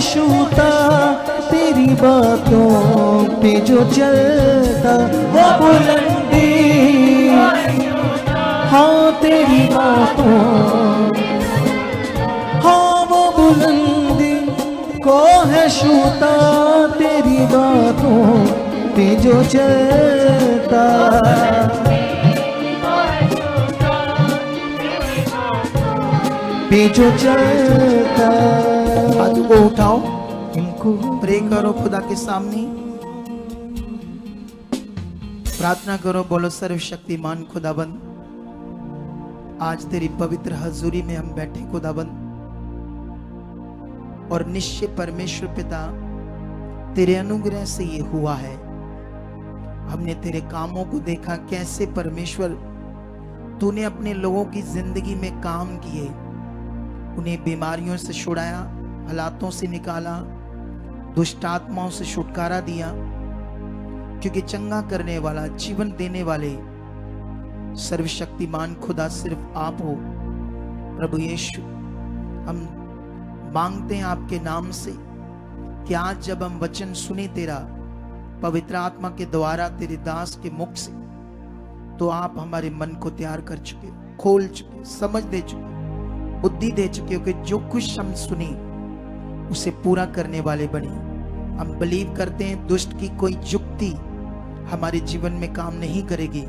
छूता तेरी बातों पे जो चलता वो बुलंदी, हाँ तेरी बातों, हाँ वो बुलंदी को है छूता तेरी बातों पे जो चलता। पे जो चलता। हाथों को उठाओ, इनको प्रे करो खुदा के सामने, प्रार्थना करो, बोलो सर्वशक्तिमान खुदाबंद, आज तेरी पवित्र हजूरी में हम बैठे खुदाबंद, और निश्चय परमेश्वर पिता तेरे अनुग्रह से ये हुआ है। हमने तेरे कामों को देखा, कैसे परमेश्वर तूने अपने लोगों की जिंदगी में काम किए, उन्हें बीमारियों से छुड़ाया, हालातों से निकाला, दुष्ट आत्माओं से छुटकारा दिया, क्योंकि चंगा करने वाला, जीवन देने वाले सर्वशक्तिमान खुदा सिर्फ आप हो। प्रभु यीशु, हम मांगते हैं आपके नाम से कि आज जब हम वचन सुने तेरा पवित्र आत्मा के द्वारा तेरे दास के मुख से, तो आप हमारे मन को तैयार कर चुके, खोल चुके, समझ दे चुके, बुद्धि दे चुके हो कि जो कुछ हम सुनी उसे पूरा करने वाले बने। हम बिलीव करते हैं दुष्ट की कोई युक्ति हमारे जीवन में काम नहीं करेगी।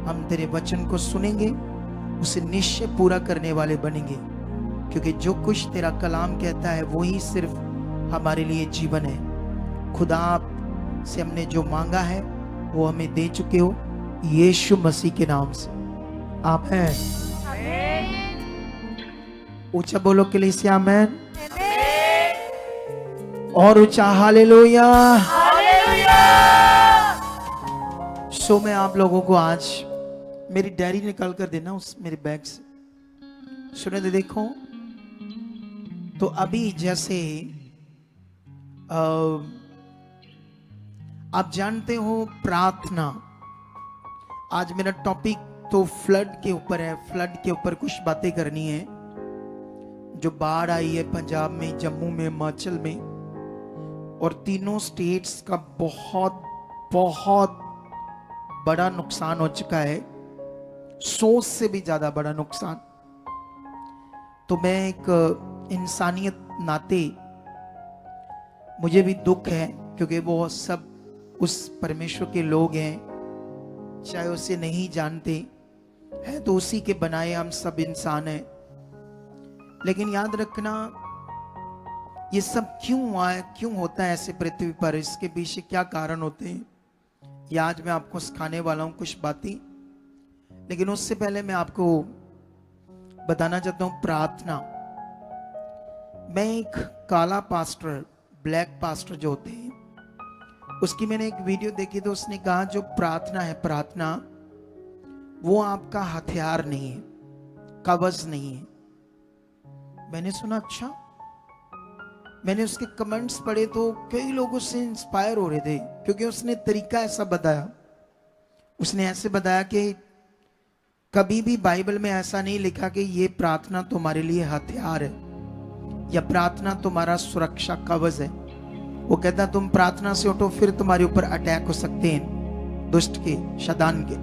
हम तेरे वचन को सुनेंगे, उसे निश्चय पूरा करने वाले बनेंगे, क्योंकि जो कुछ तेरा कलाम कहता है वही सिर्फ हमारे लिए जीवन है। खुदा आप से हमने जो मांगा है वो हमें दे चुके हो, यीशु मसीह के नाम से आमीन। ऊंचा बोलो कलीसिया आमीन, और ऊंचा हालेलुया। सो मैं आप लोगों को आज मेरी डायरी निकाल कर देना उस मेरे बैग से, सुने दे देखो। तो अभी जैसे आप जानते हो प्रार्थना, आज मेरा टॉपिक तो फ्लड के ऊपर है। फ्लड के ऊपर कुछ बातें करनी है। जो बाढ़ आई है पंजाब में, जम्मू में, हिमाचल में, और तीनों स्टेट्स का बहुत बहुत बड़ा नुकसान हो चुका है, 100 से भी ज्यादा बड़ा नुकसान। तो मैं एक इंसानियत नाते मुझे भी दुख है, क्योंकि वो सब उस परमेश्वर के लोग हैं, चाहे उसे नहीं जानते हैं, तो उसी के बनाए हम सब इंसान हैं। लेकिन याद रखना, ये सब क्यों हुआ है, क्यों होता है ऐसे पृथ्वी पर, इसके पीछे क्या कारण होते हैं, ये आज मैं आपको सिखाने वाला हूं कुछ बातें। लेकिन उससे पहले मैं आपको बताना चाहता हूं प्रार्थना। मैं एक काला पास्टर, ब्लैक पास्टर जो होते हैं, उसकी मैंने एक वीडियो देखी, तो उसने कहा जो प्रार्थना है, प्रार्थना वो आपका हथियार नहीं है, कवच नहीं है। मैंने सुना अच्छा, मैंने उसके कमेंट्स पढ़े तो कई लोग उससे इंस्पायर हो रहे थे, क्योंकि उसने तरीका ऐसा बताया। उसने ऐसे बताया कि कभी भी बाइबल में ऐसा नहीं लिखा कि ये प्रार्थना तुम्हारे लिए हथियार है या प्रार्थना तुम्हारा सुरक्षा कवच है। वो कहता तुम प्रार्थना से उठो, फिर तुम्हारे ऊपर अटैक हो सकते हैं दुष्ट के, शैतान के।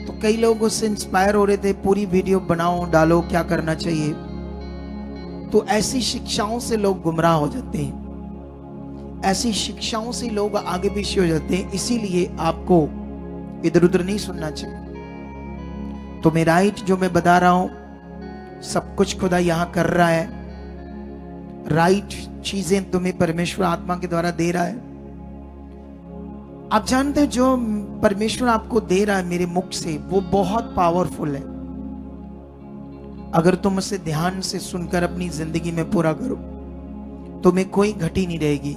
तो कई लोग उससे इंस्पायर हो रहे थे, पूरी वीडियो बनाओ, डालो, क्या करना चाहिए। तो ऐसी शिक्षाओं से लोग गुमराह हो जाते हैं, ऐसी शिक्षाओं से लोग आगे पीछे हो जाते हैं। इसीलिए आपको इधर उधर नहीं सुनना चाहिए। तो मैं राइट जो मैं बता रहा हूं, सब कुछ खुदा यहां कर रहा है। राइट चीजें तुम्हें परमेश्वर आत्मा के द्वारा दे रहा है। आप जानते हो जो परमेश्वर आपको दे रहा है मेरे मुख से, वो बहुत पावरफुल है। अगर तुम उसे ध्यान से सुनकर अपनी जिंदगी में पूरा करो, तुम्हें कोई घटी नहीं रहेगी।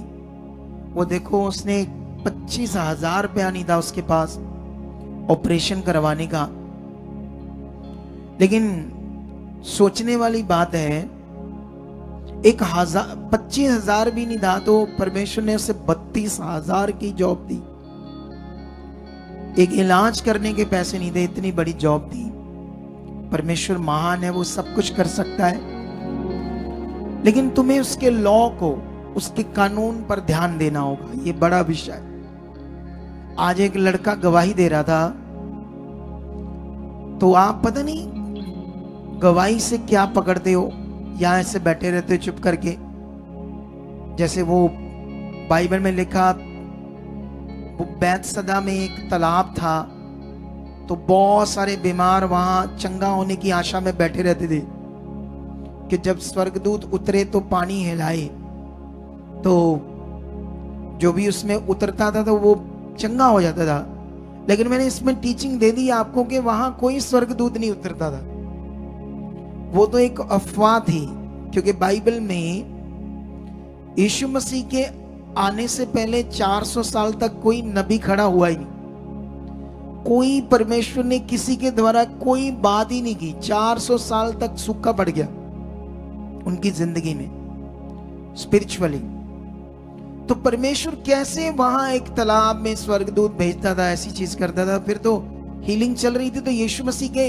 वो देखो, उसने 25,000 रुपया नहीं था उसके पास ऑपरेशन करवाने का, लेकिन सोचने वाली बात है, 25,000 भी नहीं था तो परमेश्वर ने उसे 32,000 की जॉब दी। एक इलाज करने के पैसे नहीं थे, इतनी बड़ी जॉब दी। परमेश्वर महान है, वो सब कुछ कर सकता है। लेकिन तुम्हें उसके लॉ को, उसके कानून पर ध्यान देना होगा। ये बड़ा विषय है। आज एक लड़का गवाही दे रहा था, तो आप पता नहीं गवाही से क्या पकड़ते हो, या ऐसे बैठे रहते हो चुप करके। जैसे वो बाइबल में लिखा, वो बैतसदा में एक तालाब था, तो बहुत सारे बीमार वहां चंगा होने की आशा में बैठे रहते थे कि जब स्वर्गदूत उतरे तो पानी हिलाए, तो जो भी उसमें उतरता था तो वो चंगा हो जाता था। लेकिन मैंने इसमें टीचिंग दे दी आपको कि वहां कोई स्वर्गदूत नहीं उतरता था, वो तो एक अफवाह थी। क्योंकि बाइबल में यीशु मसीह के आने से पहले 400 साल तक कोई नबी खड़ा हुआ ही नहीं। कोई परमेश्वर ने किसी के द्वारा कोई बात ही नहीं की। 400 साल तक सूखा पड़ गया उनकी जिंदगी में स्पिरिचुअली। तो परमेश्वर कैसे वहां एक तालाब में स्वर्गदूत भेजता था, ऐसी चीज करता था। फिर तो हीलिंग चल रही थी, तो यीशु मसीह के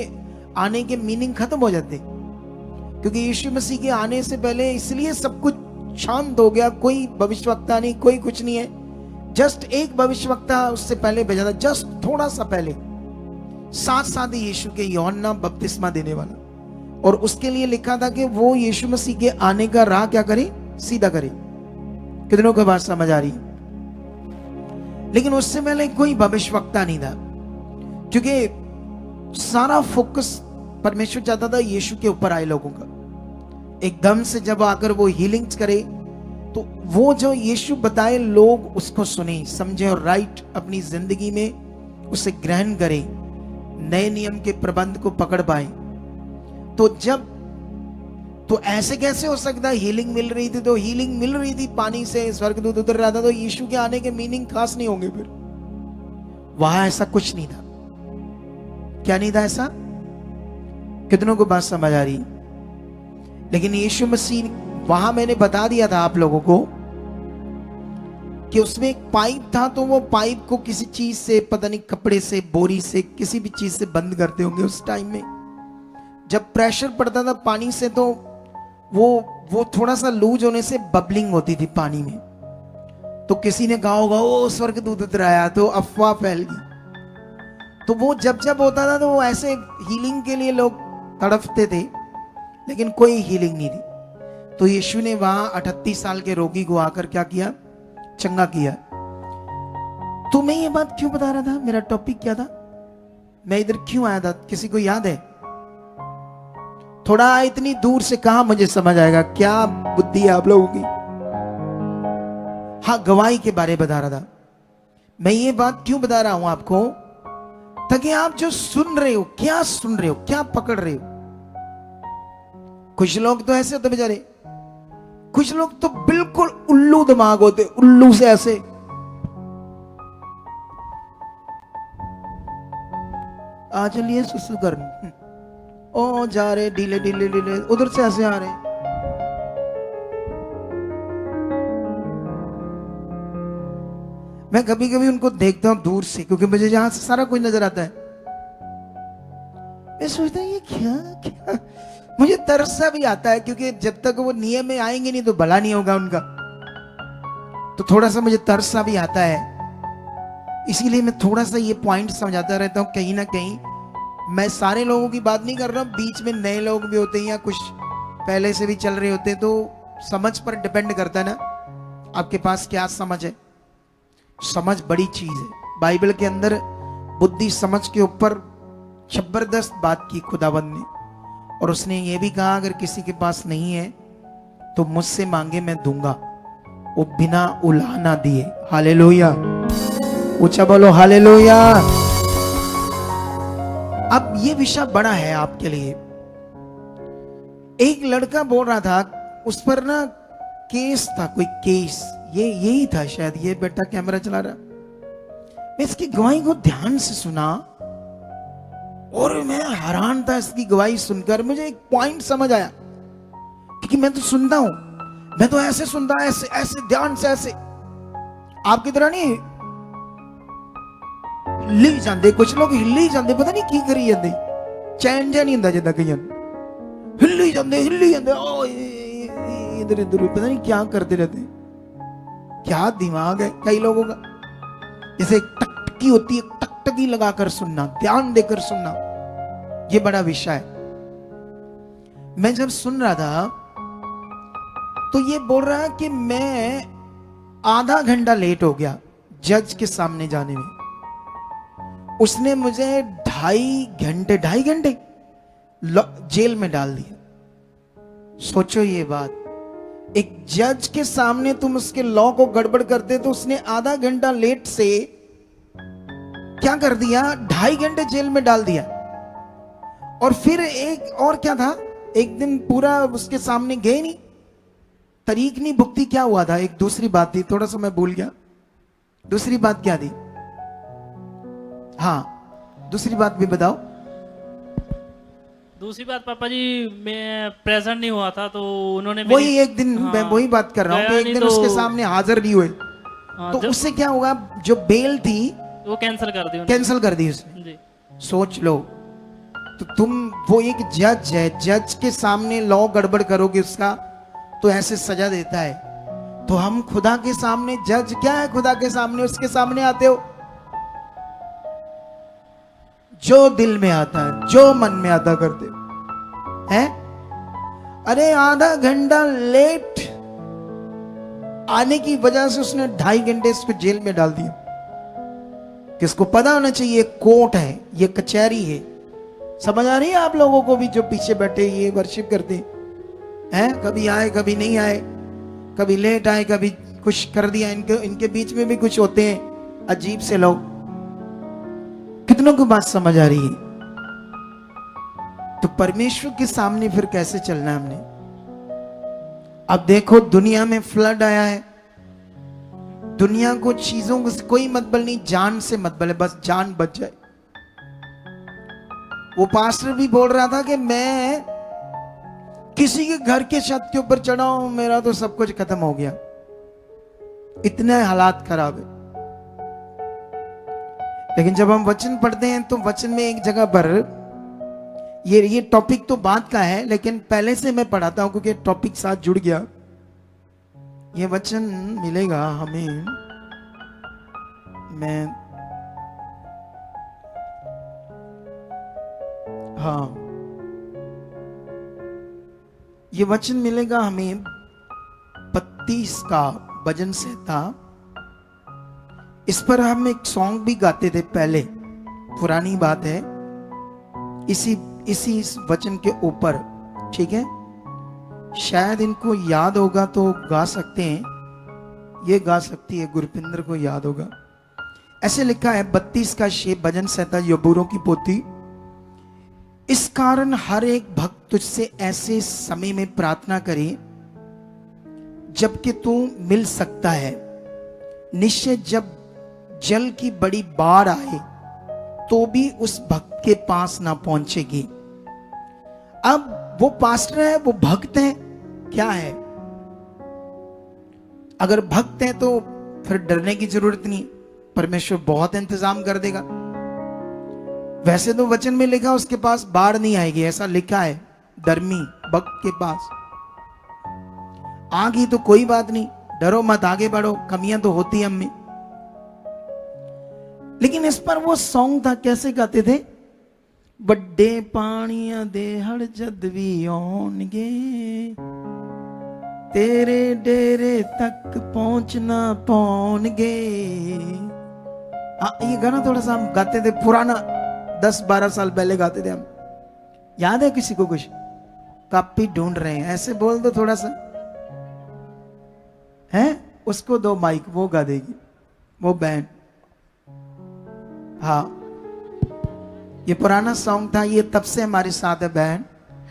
आने के मीनिंग खत्म हो जाते, क्योंकि यीशु मसीह के आने से पहले इसलिए सब कुछ शांत हो गया। कोई भविष्यवक्ता नहीं, कोई कुछ नहीं है। जस्ट एक भविष्यवक्ता उससे पहले भेजा था, जस्ट थोड़ा सा पहले, साथ साथ यीशु के यूहन्ना बपतिस्मा देने वाला, और उसके लिए लिखा था कि वो यीशु मसीह के आने का राह क्या करे, सीधा करे। कितनों को बात समझ आ रही? लेकिन उससे पहले कोई भविष्यवक्ता नहीं था, क्योंकि सारा फोकस परमेश्वर चाहता था यीशु के ऊपर आए लोगों का। एकदम से जब आकर वो हीलिंग करे, तो वो जो यीशु बताए लोग उसको सुने, समझे और राइट अपनी जिंदगी में उसे ग्रहण करे, नए नियम के प्रबंध को पकड़ पाए। तो ऐसे कैसे हो सकता है? हीलिंग मिल रही थी, तो हीलिंग मिल रही थी पानी से, स्वर्गदूत उतर रहा था, तो यीशु के आने के मीनिंग खास नहीं होंगे। फिर वहां ऐसा कुछ नहीं था। क्या नहीं था ऐसा? कितनों को बात समझ आ रही? लेकिन यीशु मसीह वहां, मैंने बता दिया था आप लोगों को कि उसमें एक पाइप था, तो वो पाइप को किसी चीज से, पता नहीं कपड़े से, बोरी से, किसी भी चीज से बंद करते होंगे उस टाइम में। जब प्रेशर पड़ता था पानी से, तो वो थोड़ा सा लूज होने से बबलिंग होती थी पानी में। तो किसी ने कहा होगा ओ स्वर्गदूत उतर आया, तो अफवाह फैल गई। तो वो जब जब होता था, तो वो ऐसे हीलिंग के लिए लोग तड़पते थे, लेकिन कोई हीलिंग नहीं थी। तो यीशु ने वहां 38 साल के रोगी को आकर क्या किया? चंगा किया। तो मैं ये बात क्यों बता रहा था? मेरा टॉपिक क्या था? मैं इधर क्यों आया था? किसी को याद है? थोड़ा इतनी दूर से कहा मुझे समझ आएगा? क्या बुद्धि है आप लोगों की? हाँ, गवाही के बारे में बता रहा था। मैं ये बात क्यों बता रहा हूं आपको? ताकि आप जो सुन रहे हो, क्या सुन रहे हो, क्या पकड़ रहे हो। कुछ लोग तो ऐसे होते बेचारे, कुछ लोग तो बिल्कुल उल्लू दिमाग होते, उल्लू से ऐसे। आ चलिए सुसु करने, ओ जा रहे ढीले ढीले ढीले, उधर से ऐसे आ रहे। मैं कभी कभी उनको देखता हूं दूर से, क्योंकि मुझे यहां से सारा कुछ नजर आता है। मैं सोचता हूं ये क्या मुझे तरस सा भी आता है, क्योंकि जब तक वो नियम में आएंगे नहीं तो भला नहीं होगा उनका। तो थोड़ा सा मुझे तरस सा भी आता है। इसीलिए मैं थोड़ा सा ये पॉइंट समझाता रहता हूं। कहीं ना कहीं मैं सारे लोगों की बात नहीं कर रहा हूं, बीच में नए लोग भी होते हैं या कुछ पहले से भी चल रहे होते हैं। तो समझ पर डिपेंड करता है ना, आपके पास क्या समझ है। समझ बड़ी चीज है। बाइबल के अंदर बुद्धि समझ के ऊपर जबरदस्त बात की खुदावंद ने, और उसने ये भी कहा अगर किसी के पास नहीं है तो मुझसे मांगे मैं दूंगा, वो बिना उलाहना दिए। हालेलुया, ऊंचा बोलो हालेलुया। अब ये विषय बड़ा है आपके लिए। एक लड़का बोल रहा था, उस पर ना केस था, कोई केस, ये यही था शायद। ये बेटा कैमरा चला रहा। मैं इसकी गवाही को ध्यान से सुना और मैं हैरान था इसकी गवाही सुनकर। मुझे एक पॉइंट समझ आया, क्योंकि मैं तो सुनता हूं, मैं तो ऐसे सुनता, ऐसे ऐसे ध्यान से, ऐसे आपकी तरह नहीं हिली जाते। कुछ लोग हिली जाते, पता नहीं की करी जाते, चैन जा नहीं होता जिदा कई हिली जाते। ओ इधर इधर, पता नहीं क्या करते रहते हैं। क्या दिमाग है कई लोगों का। जैसे एक टकटकी होती है, टकटकी लगाकर सुनना, ध्यान देकर सुनना, ये बड़ा विषय है। मैं जब सुन रहा था तो ये बोल रहा है कि मैं आधा घंटा लेट हो गया जज के सामने जाने में। उसने मुझे 2.5 घंटे जेल में डाल दिया। सोचो ये बात, एक जज के सामने तुम उसके लॉ को गड़बड़ करते तो उसने आधा घंटा लेट से क्या कर दिया, 2.5 घंटे जेल में डाल दिया। और फिर एक और क्या था, एक दिन पूरा उसके सामने गए नहीं, तरीक नहीं भुगती। क्या हुआ था, एक दूसरी बात थी, थोड़ा सा मैं भूल गया। दूसरी बात क्या थी? हाँ, दूसरी बात भी बताओ। दूसरी बात पापा जी, मैं प्रेजेंट नहीं हुआ था तो उन्होंने वही एक दिन, मैं वही बात कर रहा हूँ कि एक दिन उसके सामने हाजिर नहीं हुए तो उससे क्या हुआ, जो बेल थी वो कैंसिल कर दी, कैंसिल कर दी उसने जी। सोच लो, तो तुम, वो एक जज है, जज के सामने लॉ गड़बड़ करोगे उसका तो ऐसे सजा देता है। तो हम खुदा के सामने, जज क्या है खुदा के सामने, उसके सामने आते हो, जो दिल में आता है, जो मन में आता करते हो है। अरे आधा घंटा लेट आने की वजह से उसने 2.5 घंटे इसको जेल में डाल दिया। किसको पता होना चाहिए, ये कोर्ट है, ये कचहरी है। समझ आ रही है आप लोगों को भी, जो पीछे बैठे ये वर्शिप करते हैं, कभी आए कभी नहीं आए, कभी लेट आए, कभी कुछ कर दिया। इनके बीच में भी कुछ होते हैं अजीब से लोग। कितनों को बात समझ आ रही है? तो परमेश्वर के सामने फिर कैसे चलना है हमने? अब देखो, दुनिया में फ्लड आया है, दुनिया को चीजों से कोई मतबल नहीं, जान से मतबल है, बस जान बच जाए। वो पास्टर भी बोल रहा था कि मैं किसी के घर के छत के ऊपर चढ़ा हूं, मेरा तो सब कुछ खत्म हो गया, इतने हालात खराब है। लेकिन जब हम वचन पढ़ते हैं तो वचन में एक जगह पर, ये टॉपिक तो बात का है लेकिन पहले से मैं पढ़ाता हूं क्योंकि टॉपिक साथ जुड़ गया। ये वचन मिलेगा हमें, मैं हाँ, ये वचन मिलेगा हमें 32 का भजन संहिता। इस पर हम एक सॉन्ग भी गाते थे पहले, पुरानी बात है, इसी इस वचन के ऊपर, ठीक है। शायद इनको याद होगा तो गा सकते हैं, ये गा सकती है, गुरपिंदर को याद होगा। ऐसे लिखा है 32 का शेप, भजन संहिता, यबूरों की पोथी। इस कारण हर एक भक्त तुझसे ऐसे समय में प्रार्थना करे जबकि तू मिल सकता है। निश्चय जब जल की बड़ी बाढ़ आए तो भी उस भक्त के पास ना पहुंचेगी। अब वो पास्टर है, वो भक्त है, क्या है? अगर भक्त है तो फिर डरने की जरूरत नहीं, परमेश्वर बहुत इंतजाम कर देगा। वैसे तो वचन में लिखा उसके पास बाढ़ नहीं आएगी, ऐसा लिखा है धर्मी भक्त के पास। आ गई तो कोई बात नहीं, डरो मत, आगे बढ़ो, कमियां तो होती है हम में। लेकिन इस पर वो सॉन्ग था, कैसे गाते थे? बड़े पानियां दे हड़ जद भी आउणगे, तेरे डेरे तक पहुंचना पाउणगे। ये गाना थोड़ा सा हम गाते थे, पुराना 10-12 साल पहले गाते थे हम। याद है किसी को कुछ? कापी ढूंढ रहे हैं, ऐसे बोल दो थोड़ा सा, है उसको दो माइक, वो गा देगी, वो बैंड। हाँ, ये पुराना सॉन्ग था, ये तब से हमारे साथ है बैंड।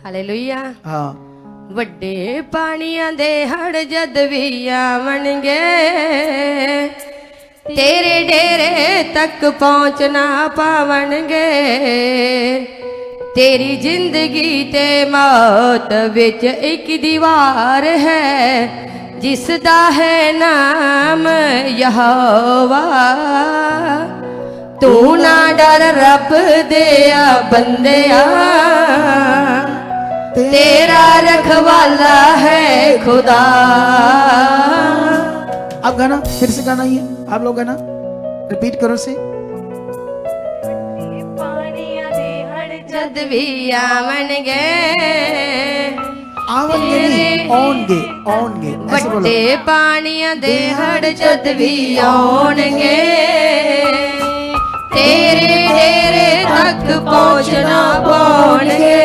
हालेलुया। हाँ, ਵੱਡੇ ਪਾਣੀਆਂ ਦੇ ਹੜ ਜਦ ਵੀ ਆਵਣਗੇ, ਤੇਰੇ ਡੇਰੇ ਤੱਕ ਪਹੁੰਚਣਾ ਪਾਵਣਗੇ। ਤੇਰੀ ਜ਼ਿੰਦਗੀ ਤੇ ਮੌਤ ਵਿੱਚ ਇੱਕ ਦੀਵਾਰ ਹੈ, ਜਿਸ ਦਾ ਹੈ ਨਾਮ ਯਹੋਵਾ। ਤੂੰ ਨਾ ਡਰ ਰੱਬ ਦੇ ਆ ਬੰਦਿਆ, तेरा रखवाला है खुदा। अब गाना फिर से गाना, ये आप लोग गाना रिपीट करो से। जद भी आवणगे आवणगे नहीं, ओनगे ओनगे ऐसे बोलो। बट्टे पानिया दे हड़ जद भी आउणगे तेरे डेरे तक पहुंचना पौणगे।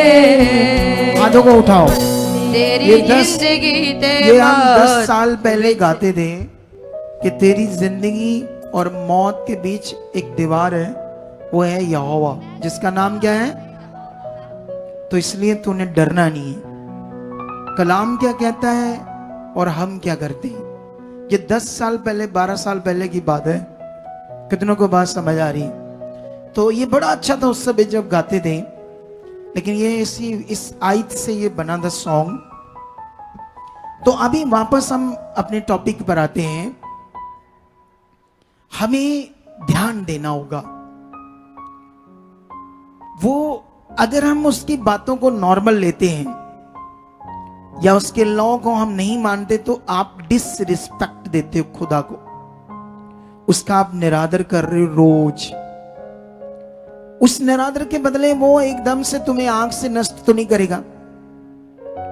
हाथों को उठाओ। तेरी ये जिंदगी ते ये हम 10 साल पहले गाते थे कि तेरी जिंदगी और मौत के बीच एक दीवार है, वो है यहोवा, जिसका नाम क्या है? तो इसलिए तूने डरना नहीं है। कलाम क्या कहता है और हम क्या करते हैं, ये 10 साल पहले 12 साल पहले की बात है। कितनों को बात समझ आ रही है? तो ये बड़ा अच्छा था उस समय जब गाते थे, लेकिन ये इस आयत से ये बना था सॉन्ग। तो अभी वापस हम अपने टॉपिक पर आते हैं। हमें ध्यान देना होगा। वो अगर हम उसकी बातों को नॉर्मल लेते हैं या उसके लॉ को हम नहीं मानते तो आप डिसरिस्पेक्ट देते हो खुदा को, उसका आप निरादर कर रहे हो रोज। उस निरादर के बदले वो एकदम से तुम्हें आंख से नष्ट तो नहीं करेगा,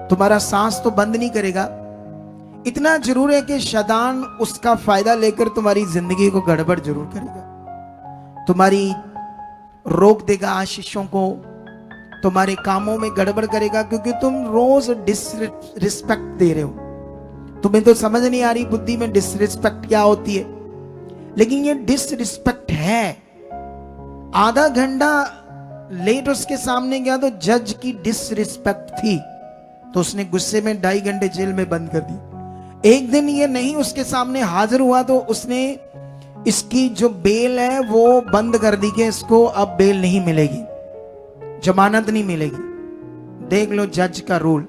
तुम्हारा सांस तो बंद नहीं करेगा। इतना जरूर है कि शैतान उसका फायदा लेकर तुम्हारी जिंदगी को गड़बड़ जरूर करेगा, तुम्हारी रोक देगा आशीषों को, तुम्हारे कामों में गड़बड़ करेगा, क्योंकि तुम रोज डिसरिस्पेक्ट दे रहे हो। तुम्हें तो समझ नहीं आ रही बुद्धि में डिसरिस्पेक्ट क्या होती है, लेकिन ये डिसरिस्पेक्ट है। आधा घंटा लेट उसके सामने गया तो जज की डिसरिस्पेक्ट थी, तो उसने गुस्से में 2.5 घंटे जेल में बंद कर दी। एक दिन ये नहीं उसके सामने हाजिर हुआ तो उसने इसकी जो बेल है वो बंद कर दी कि इसको अब बेल नहीं मिलेगी, जमानत नहीं मिलेगी। देख लो जज का रूल।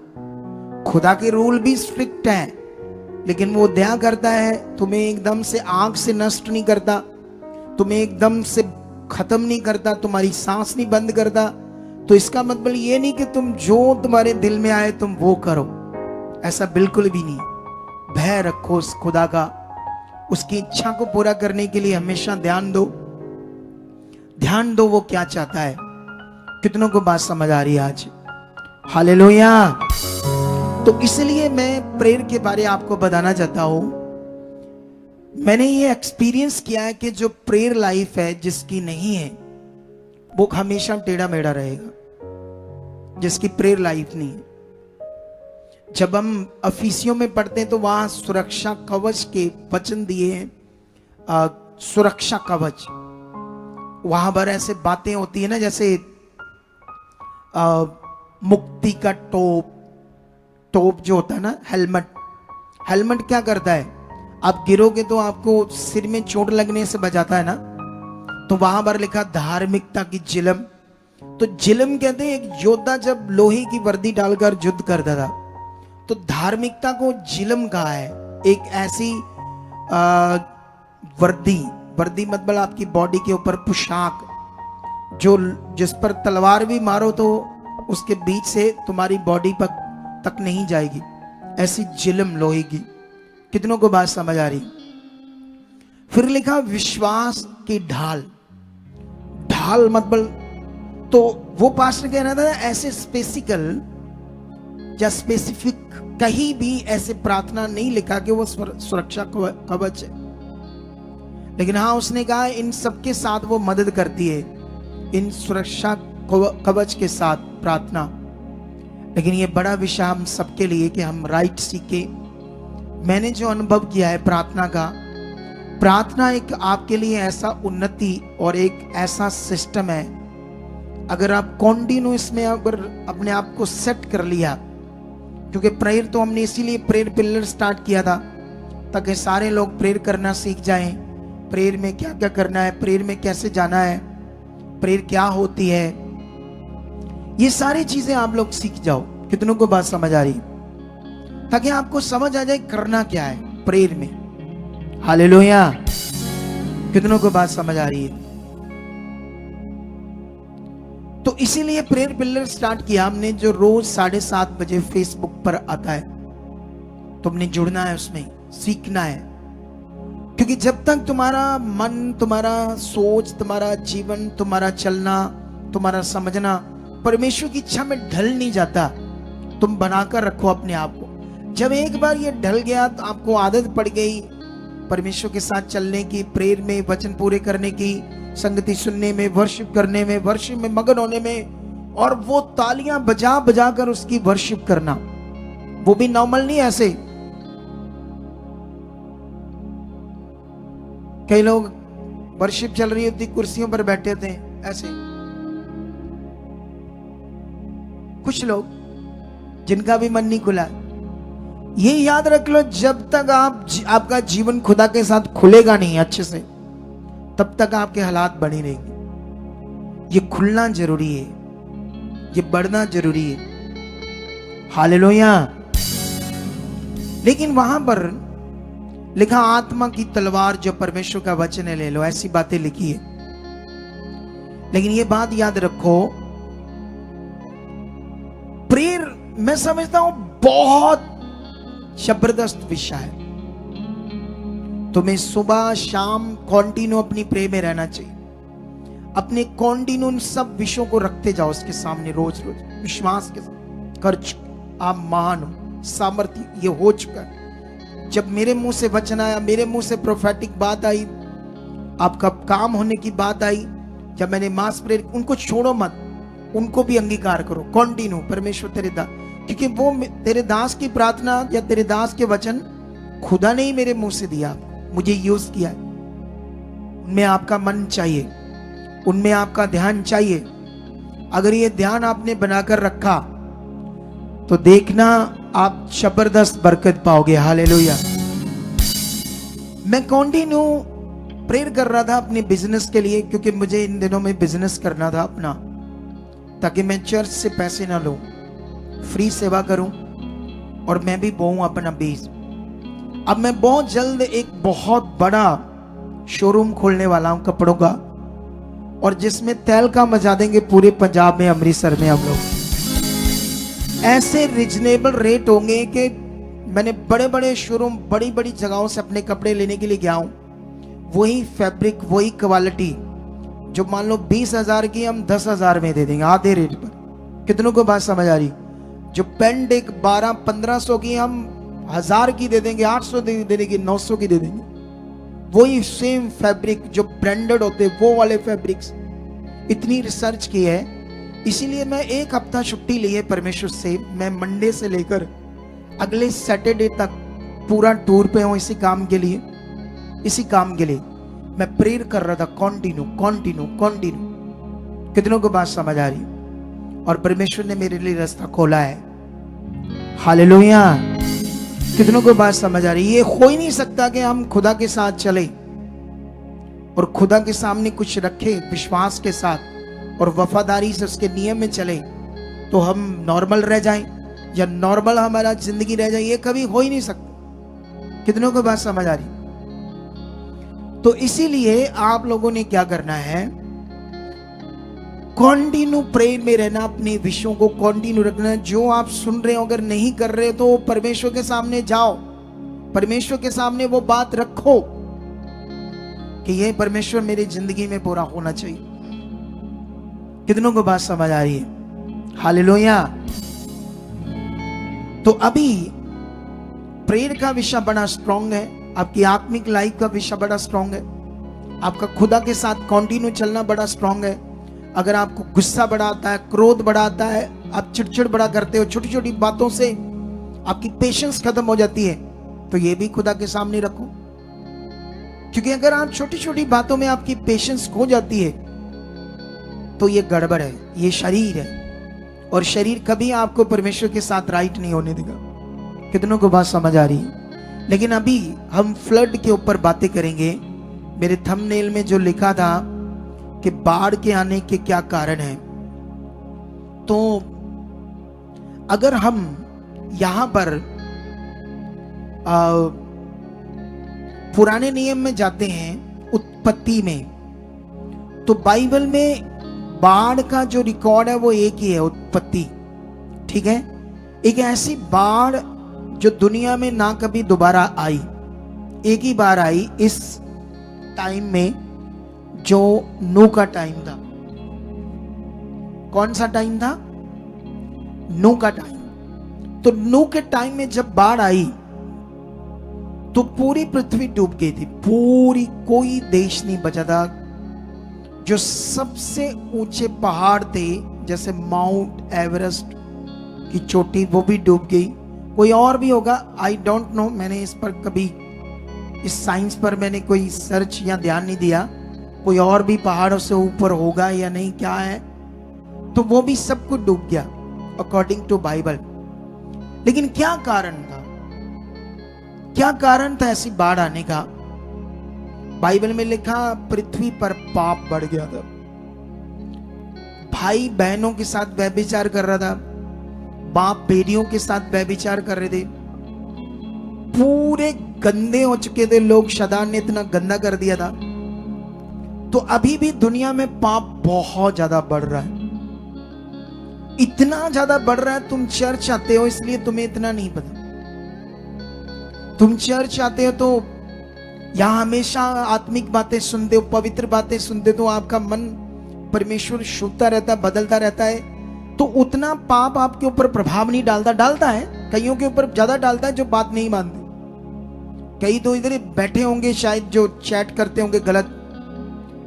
खुदा के रूल भी स्ट्रिक्ट है, लेकिन वो दया करता है, तुम्हें एकदम से आंख से नष्ट नहीं करता, तुम्हें एकदम से खत्म नहीं करता, तुम्हारी सांस नहीं बंद करता। तो इसका मतलब ये नहीं कि तुम जो तुम्हारे दिल में आए तुम वो करो, ऐसा बिल्कुल भी नहीं। भय रखो उस खुदा का, उसकी इच्छा को पूरा करने के लिए हमेशा ध्यान दो वो क्या चाहता है। कितनों को बात समझ आ रही है आज? हालेलुया। तो इसलिए मैं प्रेयर के बारे में आपको बताना चाहता हूं। मैंने ये एक्सपीरियंस किया है कि जो प्रेयर लाइफ है जिसकी नहीं है वो हमेशा टेढ़ा मेढ़ा रहेगा, जिसकी प्रेयर लाइफ नहीं है। जब हम अफीसियों में पढ़ते हैं तो वहां सुरक्षा कवच के वचन दिए हैं। सुरक्षा कवच, वहां पर ऐसे बातें होती है ना, जैसे मुक्ति का टोप जो होता है ना, हेलमेट क्या करता है? आप गिरोगे तो आपको सिर में चोट लगने से बचाता है ना। तो वहां पर लिखा धार्मिकता की जिलम। तो जिलम कहते हैं एक योद्धा जब लोहे की वर्दी डालकर युद्ध करता था, तो धार्मिकता को जिलम कहा है। एक ऐसी वर्दी मतलब आपकी बॉडी के ऊपर पोशाक, जो जिस पर तलवार भी मारो तो उसके बीच से तुम्हारी बॉडी तक नहीं जाएगी, ऐसी जिलम लोहे की। कितनों को बात समझ आ रही? फिर लिखा विश्वास की ढाल मतलब, तो वो पास्टर कह रहा था ऐसे स्पेसिफिक कहीं भी ऐसे प्रार्थना नहीं लिखा कि वो सुरक्षा कवच है, लेकिन हाँ उसने कहा इन सबके साथ वो मदद करती है, इन सुरक्षा कवच के साथ प्रार्थना। लेकिन ये बड़ा विषय हम सबके लिए कि हम राइट सीखे। मैंने जो अनुभव किया है प्रार्थना का, प्रार्थना एक आपके लिए ऐसा उन्नति और एक ऐसा सिस्टम है, अगर आप कॉन्टिन्यूस में अगर अपने आप को सेट कर लिया, क्योंकि प्रेयर तो हमने इसीलिए प्रेयर पिलर स्टार्ट किया था ताकि सारे लोग प्रेयर करना सीख जाएं। प्रेयर में क्या क्या करना है, प्रेयर में कैसे जाना है, प्रेयर क्या होती है, ये सारी चीजें आप लोग सीख जाओ। कितनों को बात समझ आ रही? ताकि आपको समझ आ जाए करना क्या है प्रेयर में। हालेलुया। कितनों को बात समझ आ रही है? तो इसीलिए प्रेयर पिलर स्टार्ट किया हमने, जो रोज 7:30 बजे फेसबुक पर आता है। तुमने जुड़ना है, उसमें सीखना है, क्योंकि जब तक तुम्हारा मन, तुम्हारा सोच, तुम्हारा जीवन, तुम्हारा चलना, तुम्हारा समझना परमेश्वर की इच्छा में ढल नहीं जाता, तुम बनाकर रखो अपने आप को। जब एक बार ये ढल गया तो आपको आदत पड़ गई परमेश्वर के साथ चलने की, प्रेयर में, वचन पूरे करने की, संगति सुनने में, वर्शिप करने में, वर्शिप में मगन होने में, और वो तालियां बजा बजा कर उसकी वर्शिप करना, वो भी नॉर्मल नहीं ऐसे। कई लोग वर्शिप चल रही होती कुर्सियों पर बैठे थे ऐसे, कुछ लोग जिनका भी मन नहीं खुला। ये याद रख लो, जब तक आपका जीवन खुदा के साथ खुलेगा नहीं अच्छे से, तब तक आपके हालात बने रहेंगे। ये खुलना जरूरी है, ये बढ़ना जरूरी है। हालेलुया। लेकिन वहां पर लिखा आत्मा की तलवार जो परमेश्वर का वचन है ले लो, ऐसी बातें लिखी है। लेकिन ये बात याद रखो, प्रेयर मैं समझता हूं बहुत जबरदस्त विषय है। तुम्हें सुबह शाम कॉन्टिन्यू अपनी प्रेयर में रहना चाहिए। अपने कॉन्टिन्यू उन सब विषयों को रखते जाओ उसके सामने, रोज रोज विश्वास के साथ। कर चुके आप महान हो, सामर्थ्य ये हो चुका है। जब मेरे मुंह से वचन आया, मेरे मुंह से प्रोफेटिक बात आई, आपका काम होने की बात आई, जब मैंने मास प्रेयर, उनको छोड़ो मत, उनको भी अंगीकार करो कॉन्टिन्यू। परमेश्वर तेरे दास, क्योंकि वो तेरे दास की प्रार्थना या तेरे दास के वचन खुदा ने ही मेरे मुंह से दिया, मुझे यूज किया है। उनमें आपका मन चाहिए, उनमें आपका ध्यान चाहिए। अगर ये ध्यान आपने बनाकर रखा तो देखना आप जबरदस्त बरकत पाओगे। हालेलुया। मैं कॉन्टिन्यू प्रेयर कर रहा था अपने बिजनेस के लिए, क्योंकि मुझे इन दिनों में बिजनेस करना था अपना, ताकि मैं चर्च से पैसे ना लूं, फ्री सेवा करूं और मैं भी बोऊं अपना बीज। अब मैं बहुत जल्द एक बहुत बड़ा शोरूम खोलने वाला हूं कपड़ों का, और जिसमें तहलका मचा देंगे पूरे पंजाब में, अमृतसर में। हम लोग ऐसे रिजनेबल रेट होंगे कि मैंने बड़े बड़े शोरूम, बड़ी बड़ी जगहों से अपने कपड़े लेने के लिए गया हूं, वही फैब्रिक, वही क्वालिटी, जो मान लो 20,000 की हम 10,000 में दे देंगे आधे रेट पर। कितनों को बात समझ आ रही? जो पेंट एक 1200-1500 की हम 1000 की दे देंगे, 800 दे देंगे, 900 की दे देंगे। वही सेम फैब्रिक जो ब्रांडेड होते, वो वाले फैब्रिक्स। इतनी रिसर्च की है, इसीलिए मैं एक हफ्ता छुट्टी ली है परमेश्वर से। मैं मंडे से लेकर अगले सैटरडे तक पूरा टूर पे हूं इसी काम के लिए। इसी काम के लिए मैं प्रेयर कर रहा था कॉन्टिन्यू कॉन्टिन्यू कॉन्टिन्यू। कितनों को बात समझ आ रही? और परमेश्वर ने मेरे लिए रास्ता खोला है। हालेलुया। कितनों को बात समझ आ रही? ये हो ही नहीं सकता कि हम खुदा के साथ चले और खुदा के सामने कुछ रखे विश्वास के साथ और वफादारी से उसके नियम में चले तो हम नॉर्मल रह जाएं या नॉर्मल हमारा जिंदगी रह जाए। ये कभी हो ही नहीं सकता। कितनों को बात समझ आ रही? तो इसीलिए आप लोगों ने क्या करना है, कॉन्टिन्यू प्रेयर में रहना, अपने विषयों को कॉन्टिन्यू रखना। जो आप सुन रहे हो अगर नहीं कर रहे तो परमेश्वर के सामने जाओ, परमेश्वर के सामने वो बात रखो कि ये परमेश्वर मेरी जिंदगी में पूरा होना चाहिए। कितनों को बात समझ आ रही है? हालेलुया। तो अभी प्रेयर का विषय बड़ा स्ट्रॉन्ग है, आपकी आत्मिक लाइफ का विषय बड़ा स्ट्रॉन्ग है, आपका खुदा के साथ कॉन्टिन्यू चलना बड़ा स्ट्रॉन्ग है। अगर आपको गुस्सा बड़ा आता है, क्रोध बड़ा आता है, आप चिड़चिड़ बड़ा करते हो, छोटी छोटी बातों से आपकी पेशेंस खत्म हो जाती है, तो ये भी खुदा के सामने रखो। क्योंकि अगर आप छोटी छोटी बातों में आपकी पेशेंस खो जाती है तो ये गड़बड़ है, ये शरीर है, और शरीर कभी आपको परमेश्वर के साथ राइट नहीं होने देगा। कितनों को बात समझ आ रही है? लेकिन अभी हम फ्लड के ऊपर बातें करेंगे। मेरे थंबनेल में जो लिखा था कि बाढ़ के आने के क्या कारण हैं, तो अगर हम यहां पर पुराने नियम में जाते हैं, उत्पत्ति में, तो बाइबल में बाढ़ का जो रिकॉर्ड है वो एक ही है, उत्पत्ति, ठीक है। एक ऐसी बाढ़ जो दुनिया में ना कभी दोबारा आई, एक ही बार आई इस टाइम में, जो नूह का टाइम था। कौन सा टाइम था? नूह का टाइम। तो नूह के टाइम में जब बाढ़ आई तो पूरी पृथ्वी डूब गई थी, पूरी, कोई देश नहीं बचा था। जो सबसे ऊंचे पहाड़ थे जैसे माउंट एवरेस्ट की चोटी, वो भी डूब गई। कोई और भी होगा, आई डोंट नो, मैंने इस पर कभी, इस साइंस पर मैंने कोई सर्च या ध्यान नहीं दिया, कोई और भी पहाड़ों से ऊपर होगा या नहीं, क्या है। तो वो भी सब कुछ डूब गया अकॉर्डिंग टू बाइबल। लेकिन क्या कारण था? क्या कारण था ऐसी बाढ़ आने का? बाइबल में लिखा, पृथ्वी पर पाप बढ़ गया था। भाई बहनों के साथ व्यभिचार कर रहा था, बाप बेटियों के साथ व्यभिचार कर रहे थे, पूरे गंदे हो चुके थे लोग। शैतान ने इतना गंदा कर दिया था। तो अभी भी दुनिया में पाप बहुत ज्यादा बढ़ रहा है, इतना ज्यादा बढ़ रहा है। तुम चर्च आते हो इसलिए तुम्हें इतना नहीं पता। तुम चर्च आते हो तो यहां हमेशा आत्मिक बातें सुनते हो, पवित्र बातें सुनते हो, तो आपका मन परमेश्वर छूता रहता है, बदलता रहता है। तो उतना पाप आपके ऊपर प्रभाव नहीं डालता। डालता है, कईयों के ऊपर ज्यादा डालता है जो बात नहीं मानते। कई तो इधर बैठे होंगे शायद जो चैट करते होंगे गलत,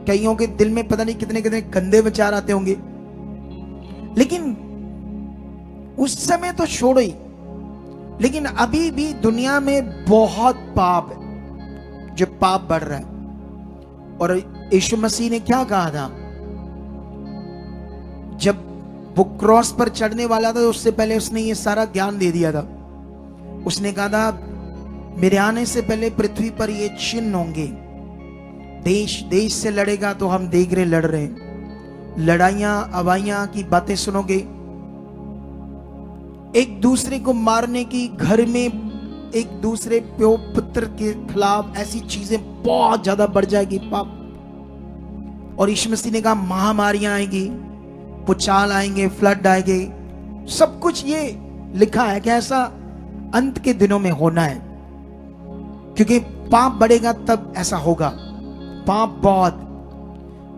कईयों के दिल में पता नहीं कितने कितने गंदे विचार आते होंगे। लेकिन उस समय तो छोड़ो ही, लेकिन अभी भी दुनिया में बहुत पाप है, जो पाप बढ़ रहा है। और यीशु मसीह ने क्या कहा था? जब वो क्रॉस पर चढ़ने वाला था, उससे पहले उसने ये सारा ज्ञान दे दिया था। उसने कहा था, मेरे आने से पहले पृथ्वी पर ये चिन्ह होंगे, देश देश से लड़ेगा, तो हम देख रहे लड़ रहे हैं, लड़ाइयां अवाइयां की बातें सुनोगे, एक दूसरे को मारने की, घर में एक दूसरे प्यो पुत्र के खिलाफ ऐसी चीजें बहुत ज्यादा बढ़ जाएगी, पाप। और यीशु मसीह ने कहा महामारियां आएंगी, भूचाल आएंगे, फ्लड आएंगे, सब कुछ ये लिखा है कि ऐसा अंत के दिनों में होना है। क्योंकि पाप बढ़ेगा तब ऐसा होगा। पाप बहुत,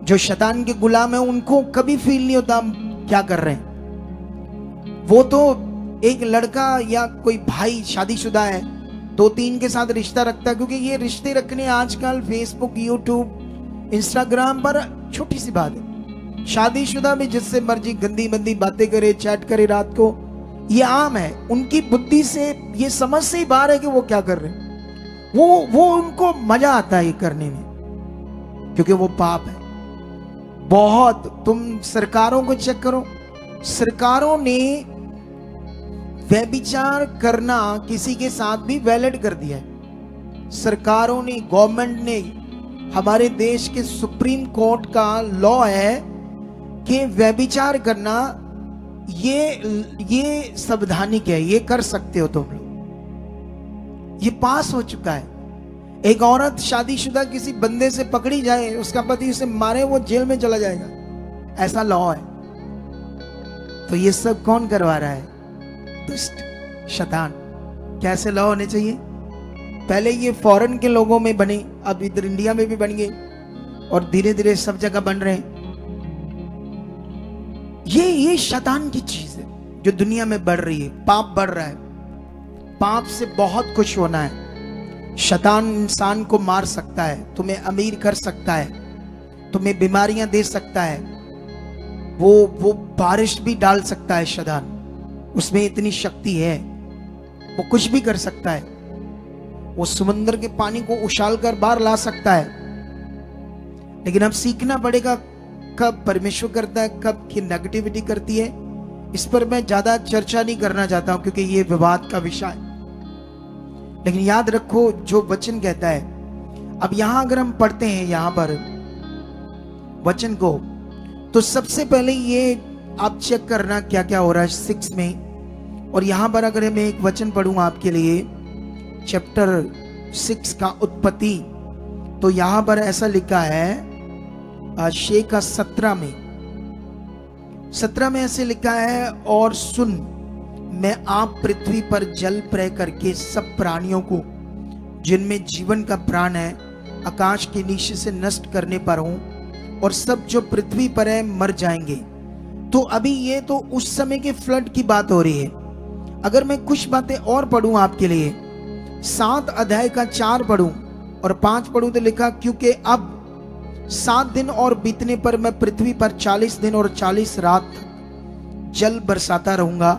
जो शैतान के गुलाम है उनको कभी फील नहीं होता हम क्या कर रहे हैं। वो तो एक लड़का या कोई भाई शादीशुदा है, 2-3 के साथ रिश्ता रखता है, क्योंकि ये रिश्ते रखने आजकल फेसबुक, यूट्यूब, इंस्टाग्राम पर छोटी सी बात है। शादीशुदा भी जिससे मर्जी गंदी मंदी बातें करे, चैट करे रात को, ये आम है। उनकी बुद्धि से ये समझ से ही बाहर है कि वो क्या कर रहे हैं। वो उनको मजा आता है ये करने में, क्योंकि वो पाप है बहुत। तुम सरकारों को चेक करो, सरकारों ने व्यभिचार करना किसी के साथ भी वैलिड कर दिया है। सरकारों ने, गवर्नमेंट ने, हमारे देश के सुप्रीम कोर्ट का लॉ है कि व्यभिचार करना ये संवैधानिक है, ये कर सकते हो तुम लोग, ये पास हो चुका है। एक औरत शादीशुदा किसी बंदे से पकड़ी जाए, उसका पति उसे मारे, वो जेल में चला जाएगा, ऐसा लॉ है। तो ये सब कौन करवा रहा है? दुष्ट, शैतान। कैसे लॉ होने चाहिए? पहले ये फॉरेन के लोगों में बने, अब इधर इंडिया में भी बन गए, और धीरे धीरे सब जगह बन रहे हैं। ये शैतान की चीज है जो दुनिया में बढ़ रही है। पाप बढ़ रहा है, पाप से बहुत कुछ होना है। शैतान इंसान को मार सकता है, तुम्हें अमीर कर सकता है, तुम्हें बीमारियां दे सकता है, वो बारिश भी डाल सकता है। शैतान, उसमें इतनी शक्ति है, वो कुछ भी कर सकता है। वो समुद्र के पानी को उछाल कर बाहर ला सकता है। लेकिन अब सीखना पड़ेगा कब परमेश्वर करता है, कब की नेगेटिविटी करती है। इस पर मैं ज्यादा चर्चा नहीं करना चाहता हूं, क्योंकि ये विवाद का विषय है। लेकिन याद रखो जो वचन कहता है। अब यहां अगर हम पढ़ते हैं यहां पर वचन को, तो सबसे पहले ये आप चेक करना क्या क्या हो रहा है 6 में। और यहां पर अगर मैं एक वचन पढ़ूंगा आपके लिए, चैप्टर 6 का उत्पत्ति, तो यहां पर ऐसा लिखा है 6 का 17 में, 17 में ऐसे लिखा है, और सुन, मैं आप पृथ्वी पर जल प्रय करके सब प्राणियों को जिनमें जीवन का प्राण है आकाश के नीचे से नष्ट करने पर हूं, और सब जो पृथ्वी पर है मर जाएंगे। तो अभी ये तो उस समय के फ्लड की बात हो रही है। अगर मैं कुछ बातें और पढ़ूं आपके लिए, 7 अध्याय का 4 पढ़ूं और 5 पढ़ूं, तो लिखा, क्योंकि अब 7 दिन और बीतने पर मैं पृथ्वी पर 40 दिन और 40 रात तक जल बरसाता रहूंगा,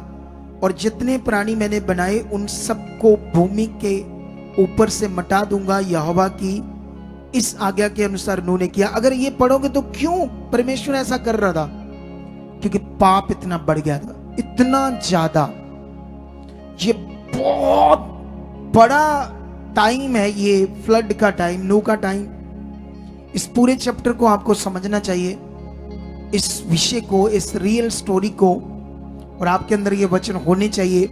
और जितने प्राणी मैंने बनाए उन सबको भूमि के ऊपर से मिटा दूंगा। यहोवा की इस आज्ञा के अनुसार नूह ने किया। अगर ये पढ़ोगे तो क्यों परमेश्वर ऐसा कर रहा था? क्योंकि पाप इतना बढ़ गया था, इतना ज्यादा। ये बहुत बड़ा टाइम है, ये फ्लड का टाइम, नूह का टाइम। इस पूरे चैप्टर को आपको समझना चाहिए, इस विषय को, इस रियल स्टोरी को, और आपके अंदर ये वचन होने चाहिए,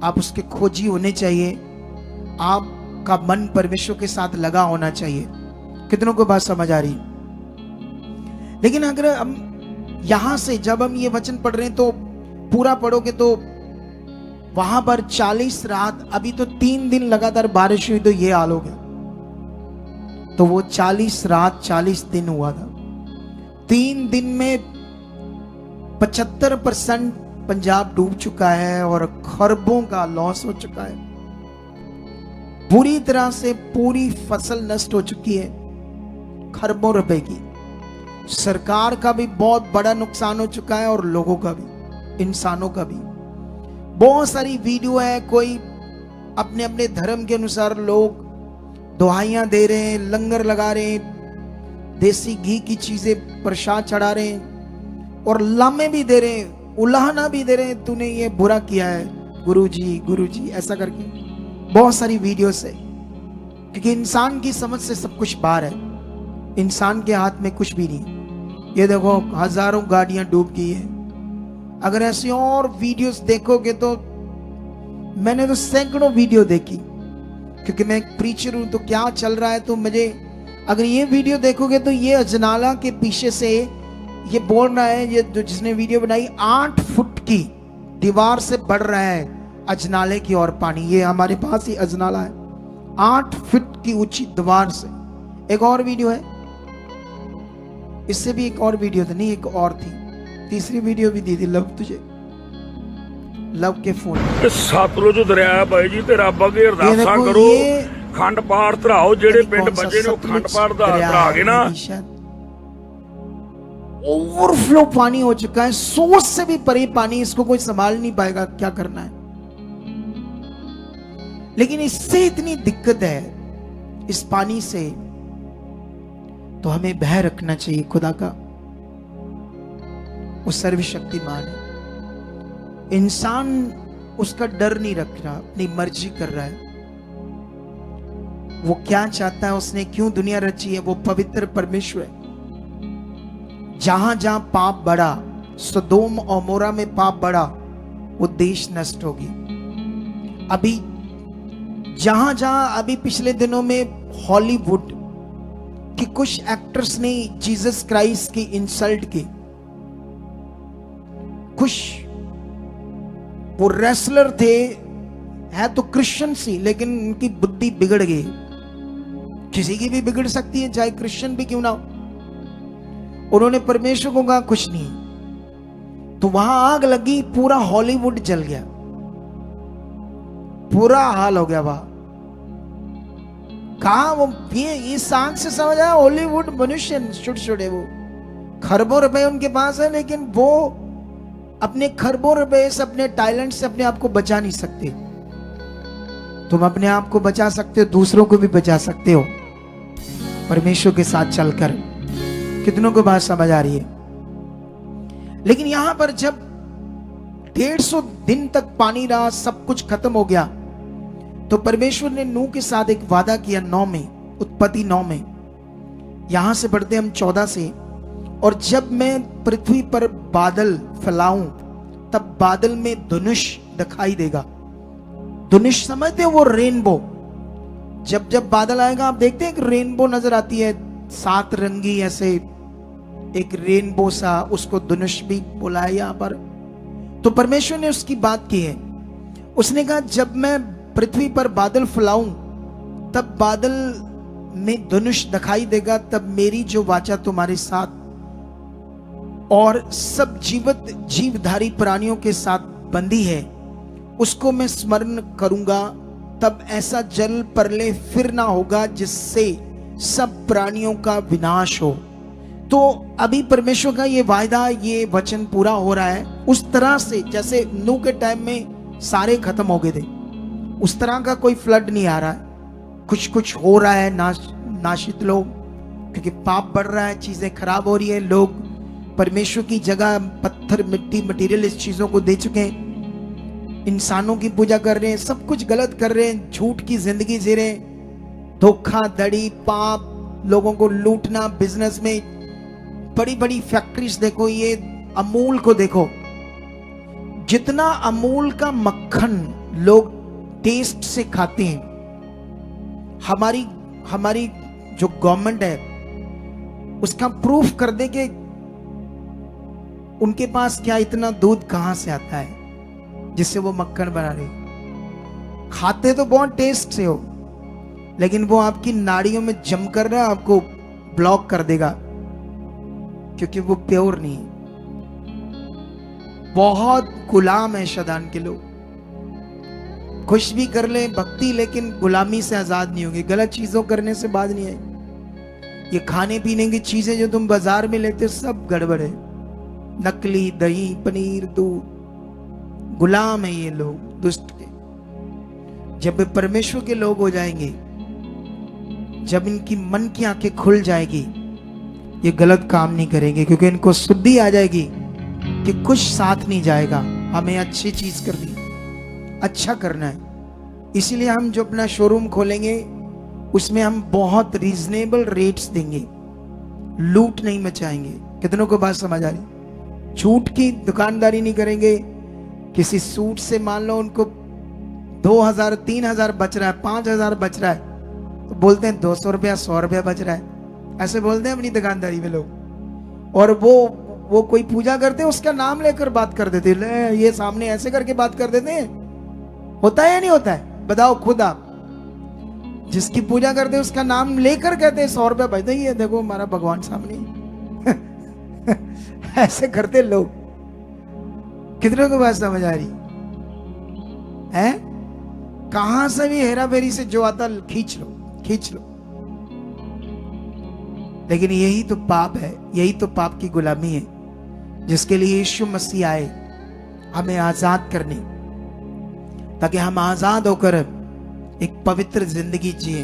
आप उसके खोजी होने चाहिए, आपका मन परमेश्वर के साथ लगा होना चाहिए। कितनों को बात समझ आ रही? लेकिन अगर हम यहां से जब हम ये वचन पढ़ रहे हैं तो पूरा पढ़ोगे तो वहां पर 40 रात, अभी तो 3 दिन लगातार बारिश हुई तो ये हाल हो गया। तो वो 40 रात 40 दिन हुआ था। 3 दिन में 75% पंजाब डूब चुका है और खरबों का लॉस हो चुका है। पूरी तरह से पूरी फसल नष्ट हो चुकी है, खरबों रुपए की। सरकार का भी बहुत बड़ा नुकसान हो चुका है और लोगों का भी, इंसानों का भी। बहुत सारी वीडियो है, कोई अपने अपने धर्म के अनुसार लोग दुहाइयां दे रहे हैं, लंगर लगा रहे हैं, देसी घी की चीजें प्रसाद चढ़ा रहे हैं और लामे भी दे रहे हैं, उलाहना भी दे रहे हैं, तूने ये बुरा किया है गुरुजी ऐसा करके। बहुत सारी वीडियोस है, क्योंकि इंसान की समझ से सब कुछ बाहर है, इंसान के हाथ में कुछ भी नहीं। ये देखो हजारों गाड़ियां डूब गई है। अगर ऐसी और वीडियोस देखोगे तो, मैंने तो सैकड़ों वीडियो देखी, क्योंकि मैं एक प्रीचर हूं, तो क्या चल रहा है तो मुझे, अगर ये वीडियो देखोगे तो ये अजनाला के पीछे से ये बोल रहा है, ये जो जिसने वीडियो बनाई, 8 फुट की दीवार से बढ़ रहा है अजनाले की ओर पानी। ये हमारे पास ही अजनाला है, 8 फुट की ऊंची दीवार से। एक और वीडियो है, इससे भी एक और वीडियो था, नहीं एक और थी, तीसरी वीडियो भी दी थी, लव तुझे, लव के फोन। सतलुज दरिया भाई जी ते रब अगे अरदासां करो, खंड पार धराओ, जेड़े पिंड बचे ने खंड पार धरा के ना, ओवरफ्लो पानी हो चुका है, सोच से भी परे पानी, इसको कोई संभाल नहीं पाएगा, क्या करना है। लेकिन इससे इतनी दिक्कत है इस पानी से, तो हमें भय रखना चाहिए खुदा का। वो सर्वशक्तिमान है, इंसान उसका डर नहीं रख रहा, अपनी मर्जी कर रहा है। वो क्या चाहता है, उसने क्यों दुनिया रची है, वो पवित्र परमेश्वर है। जहां जहां पाप बढ़ा, सदोम और मोरा में पाप बढ़ा, वो देश नष्ट होगी। अभी जहां जहां, अभी पिछले दिनों में हॉलीवुड कि कुछ एक्टर्स ने जीसस क्राइस्ट की इंसल्ट की, कुछ वो रेसलर थे, है तो क्रिश्चियन सी, लेकिन उनकी बुद्धि बिगड़ गई। किसी की भी बिगड़ सकती है, चाहे क्रिश्चियन भी क्यों ना हो। उन्होंने परमेश्वर को कहा कुछ नहीं, तो वहां आग लगी, पूरा हॉलीवुड जल गया, पूरा हाल हो गया वहां। कहा वो ये आंख से समझ आया, हॉलीवुड मनुष्य छोटे वो खरबों रुपए उनके पास है, लेकिन वो अपने खरबों रुपए से, अपने टैलेंट से अपने आप को बचा नहीं सकते। तुम अपने आप को बचा सकते हो, दूसरों को भी बचा सकते हो परमेश्वर के साथ चलकर। कितनों को बात समझ आ रही है? लेकिन यहां पर जब 150 दिन तक पानी रहा, सब कुछ खत्म हो गया, तो परमेश्वर ने नूह के साथ एक वादा किया 9 में, उत्पत्ति 9 में। यहां से पढ़ते हम 14 से, और जब मैं पृथ्वी पर बादल फैलाऊं, तब बादल में धनुष दिखाई देगा। धनुष समझते हो, वो रेनबो। जब जब बादल आएगा, आप देखते हैं कि रेनबो नजर आती है, 7 रंगी ऐसे एक रेनबो सा, उसको धनुष भी बोला है यहाँ पर। तो परमेश्वर ने उसकी बात की है। उसने कहा जब मैं पृथ्वी पर बादल फैलाऊं तब बादल में धनुष दिखाई देगा, तब मेरी जो वाचा तुम्हारे साथ और सब जीवधारी प्राणियों के साथ बंधी है उसको मैं स्मरण करूंगा। तब ऐसा जल प्रलय फिर ना होगा जिससे सब प्राणियों का विनाश हो। तो अभी परमेश्वर का ये वायदा, ये वचन पूरा हो रहा है। उस तरह से जैसे नूह के टाइम में सारे खत्म हो गए थे, उस तरह का कोई फ्लड नहीं आ रहा है। कुछ कुछ हो रहा है, नाशित लोग, क्योंकि पाप बढ़ रहा है, चीजें खराब हो रही है, लोग परमेश्वर की जगह पत्थर, मिट्टी, मटेरियल इस चीजों को दे चुके हैं, इंसानों की पूजा कर रहे हैं, सब कुछ गलत कर रहे हैं, झूठ की जिंदगी जी रहे हैं, धोखाधड़ी, पाप, लोगों को लूटना, बिजनेस में बड़ी बड़ी फैक्ट्रीज देखो, ये अमूल को देखो, जितना अमूल का मक्खन लोग टेस्ट से खाते हैं, हमारी जो गवर्नमेंट है उसका प्रूफ कर दे कि उनके पास क्या इतना दूध कहां से आता है जिससे वो मक्खन बना रहे। खाते तो बहुत टेस्ट से हो, लेकिन वो आपकी नाड़ियों में जम कर रहा आपको ब्लॉक कर देगा, क्योंकि वो प्योर नहीं है। बहुत गुलाम है शैतान के लोग, कुछ भी कर ले भक्ति, लेकिन गुलामी से आजाद नहीं होंगे, गलत चीजों करने से बाज नहीं आएगी। ये खाने पीने की चीजें जो तुम बाजार में लेते हो सब गड़बड़ है, नकली दही, पनीर, दूध, गुलाम है ये लोग दुष्ट के। जब परमेश्वर के लोग हो जाएंगे, जब इनकी मन की आंखें खुल जाएगी, ये गलत काम नहीं करेंगे, क्योंकि इनको शुद्धि आ जाएगी कि कुछ साथ नहीं जाएगा, हमें अच्छी चीज करनी, अच्छा करना है। इसीलिए हम जो अपना शोरूम खोलेंगे उसमें हम बहुत रीजनेबल रेट्स देंगे, लूट नहीं मचाएंगे। कितनों को बात समझ आ रही? झूठ की दुकानदारी नहीं करेंगे। किसी सूट से मान लो उनको 2000, 3000 बच रहा है, 5000 बच रहा है, तो बोलते हैं 200 रुपया, 100 रुपया बच रहा है, ऐसे बोलते हैं अपनी दुकानदारी में लोग। और वो कोई पूजा करते हैं, उसका नाम लेकर बात कर देते हैं, ये सामने ऐसे करके बात कर देते हैं। होता है या नहीं होता है? बताओ खुद आप। जिसकी पूजा करते हैं उसका नाम लेकर कहते हैं 100 रुपया बच रही है, देखो हमारा भगवान सामने। ऐसे करते लोग। कितने को बात समझ आ रही है? कहां से भी हेरा फेरी से जो आता खींच लो, खींच लो। लेकिन यही तो पाप है, यही तो पाप की गुलामी है, जिसके लिए यीशु मसीह आए हमें आजाद करने, ताकि हम आजाद होकर एक पवित्र जिंदगी जिए।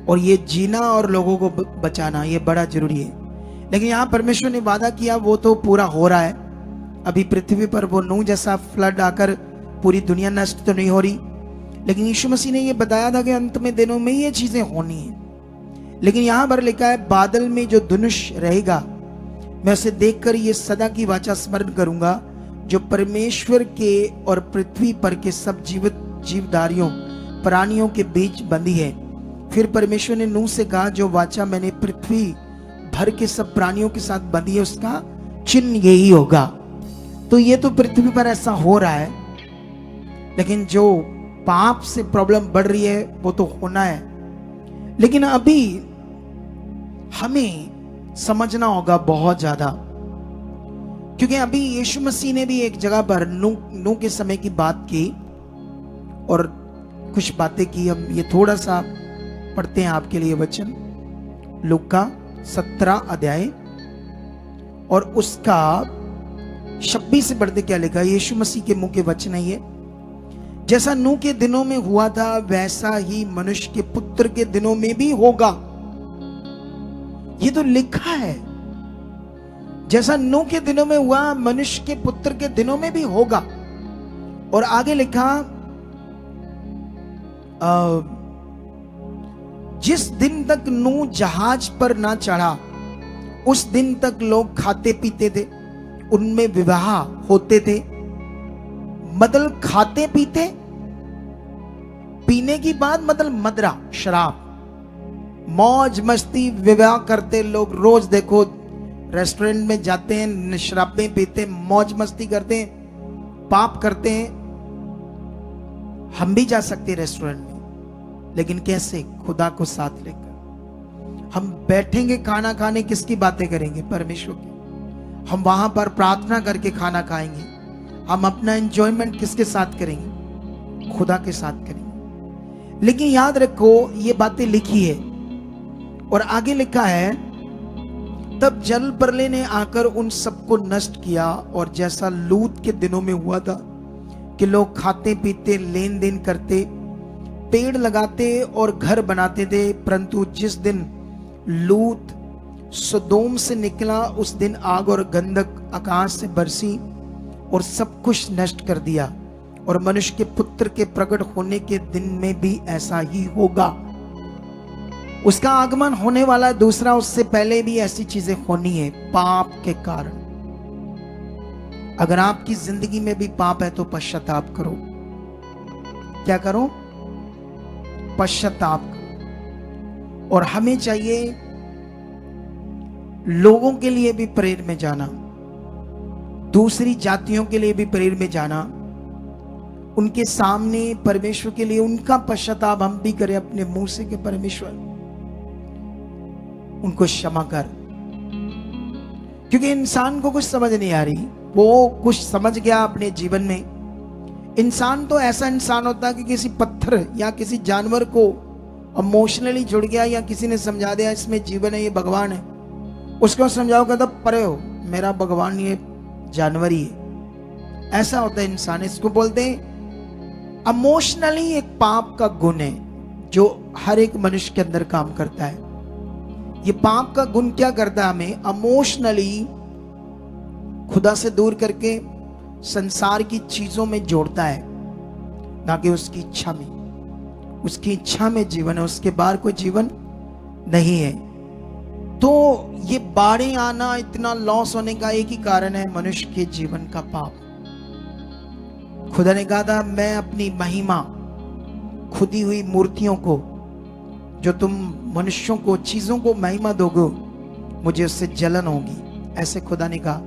और ये जीना और लोगों को बचाना, ये बड़ा जरूरी है। लेकिन यहां परमेश्वर ने वादा किया, वो तो पूरा हो रहा है। अभी पृथ्वी पर वो नूह जैसा फ्लड आकर पूरी दुनिया नष्ट तो नहीं हो रही, लेकिन यीशु मसीह ने ये बताया था कि अंत में दिनों में ये चीजें होनी है। लेकिन यहां पर लिखा है, बादल में जो धनुष रहेगा, मैं उसे देखकर ये सदा की वाचा स्मरण करूंगा जो परमेश्वर के और पृथ्वी पर के सब जीवधारियों प्राणियों के बीच बंधी है। फिर परमेश्वर ने नूह से कहा, जो वाचा मैंने पृथ्वी भर के सब प्राणियों के साथ बंधी है, उसका चिन्ह यही होगा। तो ये तो पृथ्वी पर ऐसा हो रहा है, लेकिन जो पाप से प्रॉब्लम बढ़ रही है वो तो होना है। लेकिन अभी हमें समझना होगा बहुत ज्यादा, क्योंकि अभी यीशु मसीह ने भी एक जगह पर नूह के समय की बात की और कुछ बातें की। हम ये थोड़ा सा पढ़ते हैं आपके लिए वचन, लूका 17 अध्याय और उसका 26 से बढ़ते क्या लिखा। यीशु मसीह के मुंह के वचन है ये। जैसा नूह के दिनों में हुआ था, वैसा ही मनुष्य के पुत्र के दिनों में भी होगा। ये तो लिखा है, जैसा नूह के दिनों में हुआ, मनुष्य के पुत्र के दिनों में भी होगा। और आगे लिखा, जिस दिन तक नूह जहाज पर ना चढ़ा, उस दिन तक लोग खाते पीते थे, उनमें विवाह होते थे। मतलब खाते पीते, पीने की बात मतलब मदरा, शराब, मौज मस्ती, विवाह करते लोग। रोज देखो रेस्टोरेंट में जाते हैं, शराबें पीते हैं, मौज मस्ती करते हैं, पाप करते हैं। हम भी जा सकते हैं रेस्टोरेंट में, लेकिन कैसे? खुदा को साथ लेकर। हम बैठेंगे खाना खाने, किसकी बातें करेंगे? परमेश्वर की। हम वहां पर प्रार्थना करके खाना खाएंगे। हम अपना एंजॉयमेंट किसके साथ करेंगे? खुदा के साथ करेंगे। लेकिन याद रखो, ये बातें लिखी है और आगे लिखा है, तब जल प्रलय ने आकर उन सबको नष्ट किया, और जैसा लूत के दिनों में हुआ था कि लोग खाते पीते, लेन देन करते, पेड़ लगाते और घर बनाते थे, परंतु जिस दिन लूत सदोम से निकला, उस दिन आग और गंधक आकाश से बरसी और सब कुछ नष्ट कर दिया। और मनुष्य के पुत्र के प्रकट होने के दिन में भी ऐसा ही होगा। उसका आगमन होने वाला है। दूसरा, उससे पहले भी ऐसी चीजें होनी है पाप के कारण। अगर आपकी जिंदगी में भी पाप है तो पश्चाताप करो। क्या करो? पश्चाताप करो। और हमें चाहिए लोगों के लिए भी प्रेर में जाना, दूसरी जातियों के लिए भी प्रेर में जाना, उनके सामने परमेश्वर के लिए उनका पश्चाताप हम भी करें अपने मुंह से कि परमेश्वर उनको क्षमा कर। क्योंकि इंसान को कुछ समझ नहीं आ रही, वो कुछ समझ गया अपने जीवन में। इंसान तो ऐसा इंसान होता है कि किसी पत्थर या किसी जानवर को इमोशनली जुड़ गया, या किसी ने समझा दिया इसमें जीवन है, ये भगवान है, उसको समझाओ कहता परे हो, मेरा भगवान ये जानवर ही है। ऐसा होता है इंसान। इसको बोलते हैं इमोशनली एक पाप का गुण है जो हर एक मनुष्य के अंदर काम करता है। ये पाप का गुण क्या करता है? हमें इमोशनली खुदा से दूर करके संसार की चीजों में जोड़ता है, ना कि उसकी इच्छा में। उसकी इच्छा में जीवन है, उसके बाहर कोई जीवन नहीं है। तो ये बाढ़ें आना, इतना लॉस होने का एक ही कारण है, मनुष्य के जीवन का पाप। खुदा ने कहा था, मैं अपनी महिमा खुदी हुई मूर्तियों को, जो तुम मनुष्यों को, चीजों को महिमा दोगे, मुझे उससे जलन होगी। ऐसे खुदा ने कहा।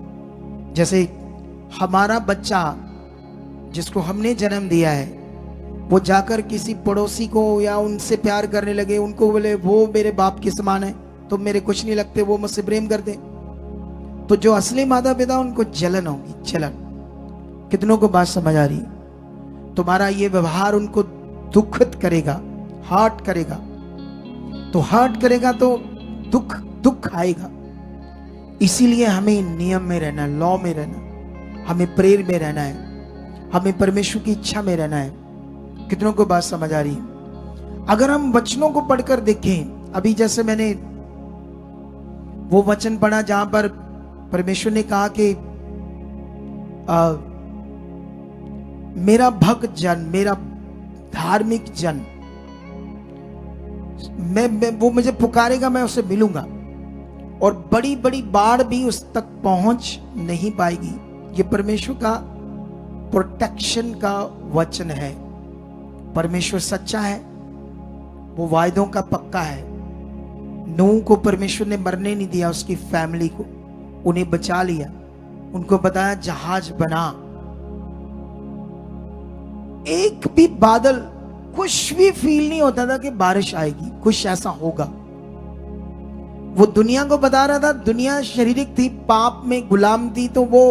जैसे हमारा बच्चा जिसको हमने जन्म दिया है, वो जाकर किसी पड़ोसी को या उनसे प्यार करने लगे, उनको बोले वो मेरे बाप के समान है, तो मेरे कुछ नहीं लगते, वो मुझसे प्रेम करते, तो जो असली माता पिता उनको जलन होगी। जलन। कितनों को बात समझ आ रही? तुम्हारा ये व्यवहार उनको दुखद करेगा, हर्ट करेगा। तो हर्ट करेगा तो दुख आएगा। इसीलिए हमें नियम में रहना, लॉ में रहना, हमें प्रेयर में रहना है, हमें परमेश्वर की इच्छा में रहना है। कितनों को बात समझ आ रही? अगर हम वचनों को पढ़कर देखें, अभी जैसे मैंने वो वचन पढ़ा जहां पर परमेश्वर ने कहा कि मेरा भक्त जन, मेरा धार्मिक जन, वो मुझे पुकारेगा, मैं उससे मिलूंगा, और बड़ी बड़ी बाढ़ भी उस तक पहुंच नहीं पाएगी। ये परमेश्वर का प्रोटेक्शन का वचन है। परमेश्वर सच्चा है, वो वायदों का पक्का है। नूह को परमेश्वर ने मरने नहीं दिया, उसकी फैमिली को, उन्हें बचा लिया, उनको बताया जहाज बना। एक भी बादल, कुछ भी फील नहीं होता था कि बारिश आएगी, कुछ ऐसा होगा। वो दुनिया को बता रहा था, दुनिया शारीरिक थी, पाप में गुलाम थी, तो वो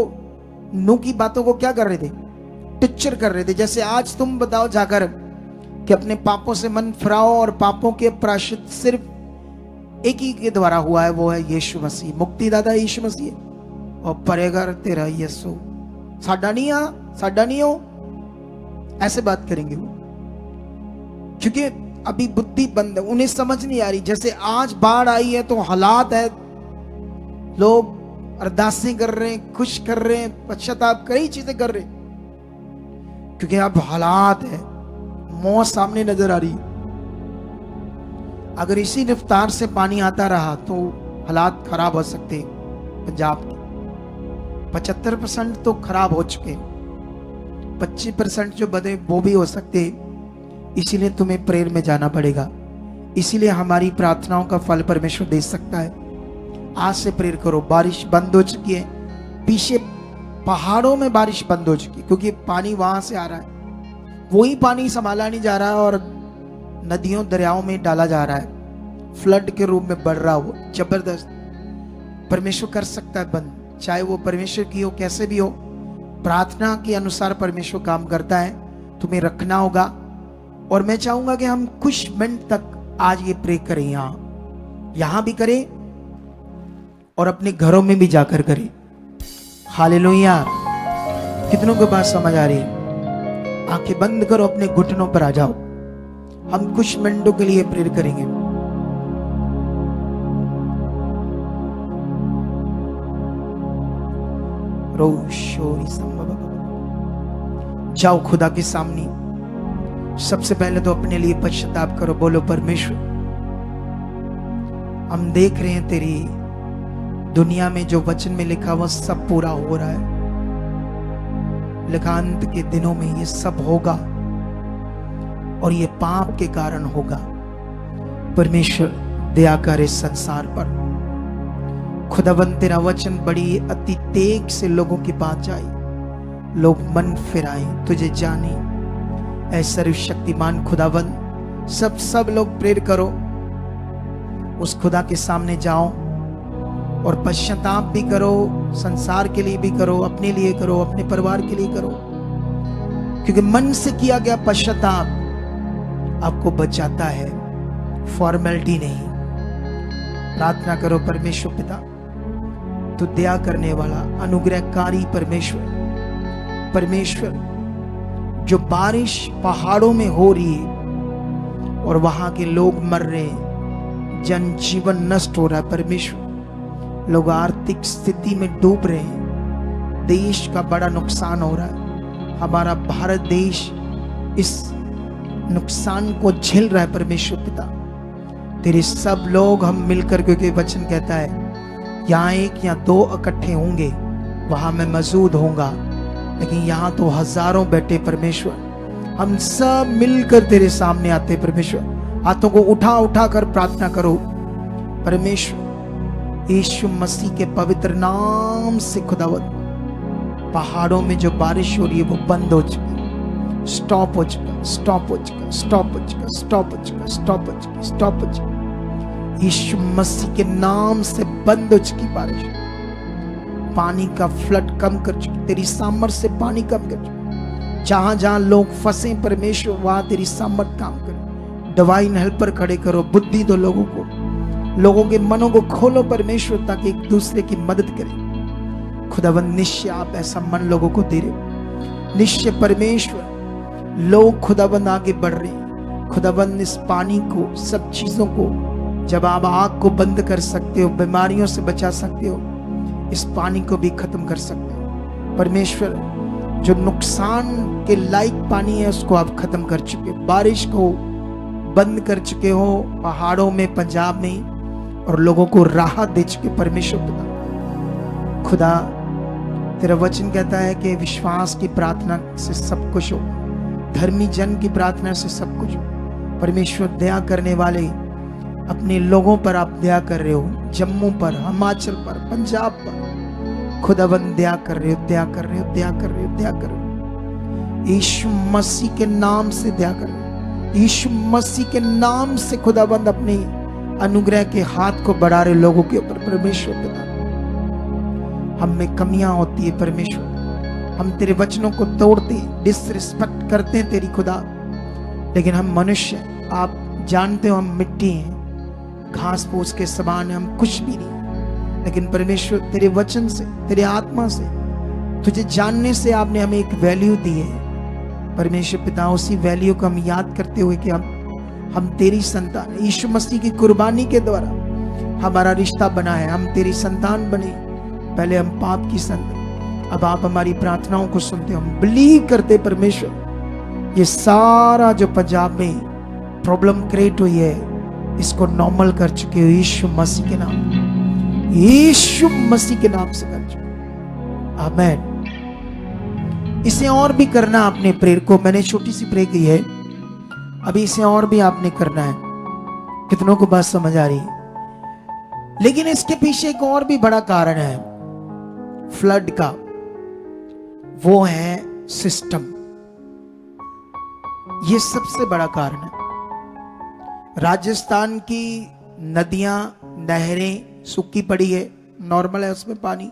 नूह की बातों को क्या कर रहे थे? टिक्चर कर रहे थे। जैसे आज तुम बताओ जाकर कि अपने पापों से मन फिराओ, और पापों के प्रायश्चित सिर्फ एक ही के द्वारा हुआ है, वो है यीशु मसीह, मुक्तिदाता यीशु मसीह। और परेगा तेरा यीशु, साडा नहीं आ, साडा नहीं हो, ऐसे बात करेंगे वो, क्योंकि अभी बुद्धि बंद है, उन्हें समझ नहीं आ रही। जैसे आज बाढ़ आई है तो हालात है, लोग अरदासें कर रहे हैं, खुश कर रहे हैं, पश्चाताप, कई चीजें कर रहे हैं, क्योंकि अब हालात है, मौत सामने नजर आ रही। अगर इसी रफ्तार से पानी आता रहा तो हालात खराब हो सकते हैं। पंजाब के 75% तो खराब हो चुके, 25% जो बने वो भी हो सकते। इसीलिए तुम्हें प्रेयर में जाना पड़ेगा। इसीलिए हमारी प्रार्थनाओं का फल परमेश्वर दे सकता है। आज से प्रेयर करो। बारिश बंद हो चुकी है, पीछे पहाड़ों में बारिश बंद हो चुकी है, क्योंकि पानी वहां से आ रहा है, वही पानी संभाला नहीं जा रहा और नदियों दरियाओं में डाला जा रहा है, फ्लड के रूप में बढ़ रहा हो जबरदस्त। परमेश्वर कर सकता है बंद, चाहे वो परमेश्वर की हो, कैसे भी हो। प्रार्थना के अनुसार परमेश्वर काम करता है, तुम्हें रखना होगा। और मैं चाहूंगा कि हम कुछ मिनट तक आज ये प्रे करें, यहां भी करें और अपने घरों में भी जाकर करें। हालेलुया। कितनों को बात समझ आ रही है? आंखें बंद करो, अपने घुटनों पर आ जाओ, हम कुछ मिनटों के लिए प्रेयर करेंगे। जाओ खुदा के सामने, सबसे पहले तो अपने लिए पश्चाताप करो। बोलो परमेश्वर, हम देख रहे हैं तेरी दुनिया में जो वचन में लिखा वो सब पूरा हो रहा है। लेखांत के दिनों में ये सब होगा और ये पाप के कारण होगा। परमेश्वर दया कर इस संसार पर। खुदावन तेरा वचन बड़ी अति तेज से लोगों के पास जाए, लोग मन फिराए, तुझे जाने। ऐ सर्वशक्तिमान खुदावन, सब लोग प्रेयर करो, उस खुदा के सामने जाओ और पश्चाताप भी करो। संसार के लिए भी करो, अपने लिए करो, अपने परिवार के लिए करो, क्योंकि मन से किया गया पश्चाताप आपको बचाता है, फॉर्मेलिटी नहीं। प्रार्थना करो। परमेश्वर पिता, तो दया करने वाला अनुग्रहकारी परमेश्वर, जो बारिश पहाड़ों में हो रही है और वहां के लोग मर रहे हैं, जनजीवन नष्ट हो रहा है परमेश्वर, लोग आर्थिक स्थिति में डूब रहे हैं, देश का बड़ा नुकसान हो रहा है, हमारा भारत देश इस नुकसान को झेल रहा है परमेश्वर पिता। तेरे सब लोग हम मिलकर, क्योंकि वचन कहता है यहाँ एक या दो इकट्ठे होंगे वहां मैं मौजूद होऊंगा, लेकिन यहाँ तो हजारों बैठे परमेश्वर, हम सब मिलकर तेरे सामने आते परमेश्वर। हाथों को उठा कर प्रार्थना करो परमेश्वर, यीशु मसीह के पवित्र नाम से खुदावत, पहाड़ों में जो बारिश हो रही है वो बंद हो चुकी, स्टॉप हो चुका, स्टॉप हो चुका, स्टॉप हो चुका, स्टॉप हो चुका, स्टॉप हो चुका, स्टॉप हो चुका। यीशु मसीह के नाम से बंद हो चुकी बारिश, पानी का फ्लड कम कर चुकी, तेरी सामर्थ से पानी कम कर चुकी। जहां जहां लोग फंसे परमेश्वर, वहां तेरी सामर्थ काम करे। डिवाइन हेल्पर खड़े करो, बुद्धि दो लोगों को, लोगों के मनों को खोलो परमेश्वर, ताकि एक दूसरे की मदद करें। खुदावन निश्चय आप ऐसा मन लोगों को दे रहे हो, निश्चय परमेश्वर लोग खुदावन आगे बढ़ रहे हैं। खुदावन इस पानी को, सब चीजों को, जब आप आग को बंद कर सकते हो, बीमारियों से बचा सकते हो, इस पानी को भी खत्म कर सकते हो परमेश्वर। जो नुकसान के लायक पानी है उसको आप खत्म कर चुके, बारिश को बंद कर चुके हो पहाड़ों में, पंजाब में, और लोगों को राहत दे चुके परमेश्वर पिता। खुदा तेरा वचन कहता है कि विश्वास की प्रार्थना से सब कुछ हो, धर्मी जन की प्रार्थना से सब कुछ हो। परमेश्वर दया करने वाले अपने लोगों पर आप दया कर रहे हो, जम्मू पर, हिमाचल पर, पंजाब पर, खुदाबंद दया कर रहे हो, दया कर रहे हो, दया कर रहे हो, दया कर रहे हो। यीशु मसीह के नाम से दया कर रहे हो, यीशु मसीह के नाम से खुदाबंद अपने अनुग्रह के हाथ को बढ़ा रहे लोगों के ऊपर परमेश्वर पिता। हम में कमियां होती है परमेश्वर, हम तेरे वचनों को तोड़ते, डिसरिस्पेक्ट करते हैं तेरी खुदा, लेकिन हम मनुष्य, आप जानते हो हम मिट्टी हैं, घास फूस के समान है, हम कुछ भी नहीं। लेकिन परमेश्वर तेरे वचन से, तेरे आत्मा से, तुझे जानने से आपने हमें एक वैल्यू दी है परमेश्वर पिता। उसी वैल्यू को हम याद करते हुए कि हम तेरी संतान, यीशु मसीह की कुर्बानी के द्वारा हमारा रिश्ता बना है, हम तेरी संतान बने। पहले हम पाप की संतान, अब आप हमारी प्रार्थनाओं को सुनते हो, हम बिलीव करते परमेश्वर। ये सारा जो पंजाब में प्रॉब्लम क्रिएट हुई है, इसको नॉर्मल कर चुके हो यीशु मसीह के नाम, यीशु मसीह के नाम से कर चुके। आमीन। इसे और भी करना आपने प्रेयर को, मैंने छोटी सी प्रेयर की है, अभी इसे और भी आपने करना है। कितनों को बात समझ आ रही है? लेकिन इसके पीछे एक और भी बड़ा कारण है फ्लड का, वो है सिस्टम। ये सबसे बड़ा कारण है। राजस्थान की नदियां, नहरें सूखी पड़ी है, नॉर्मल है उसमें पानी।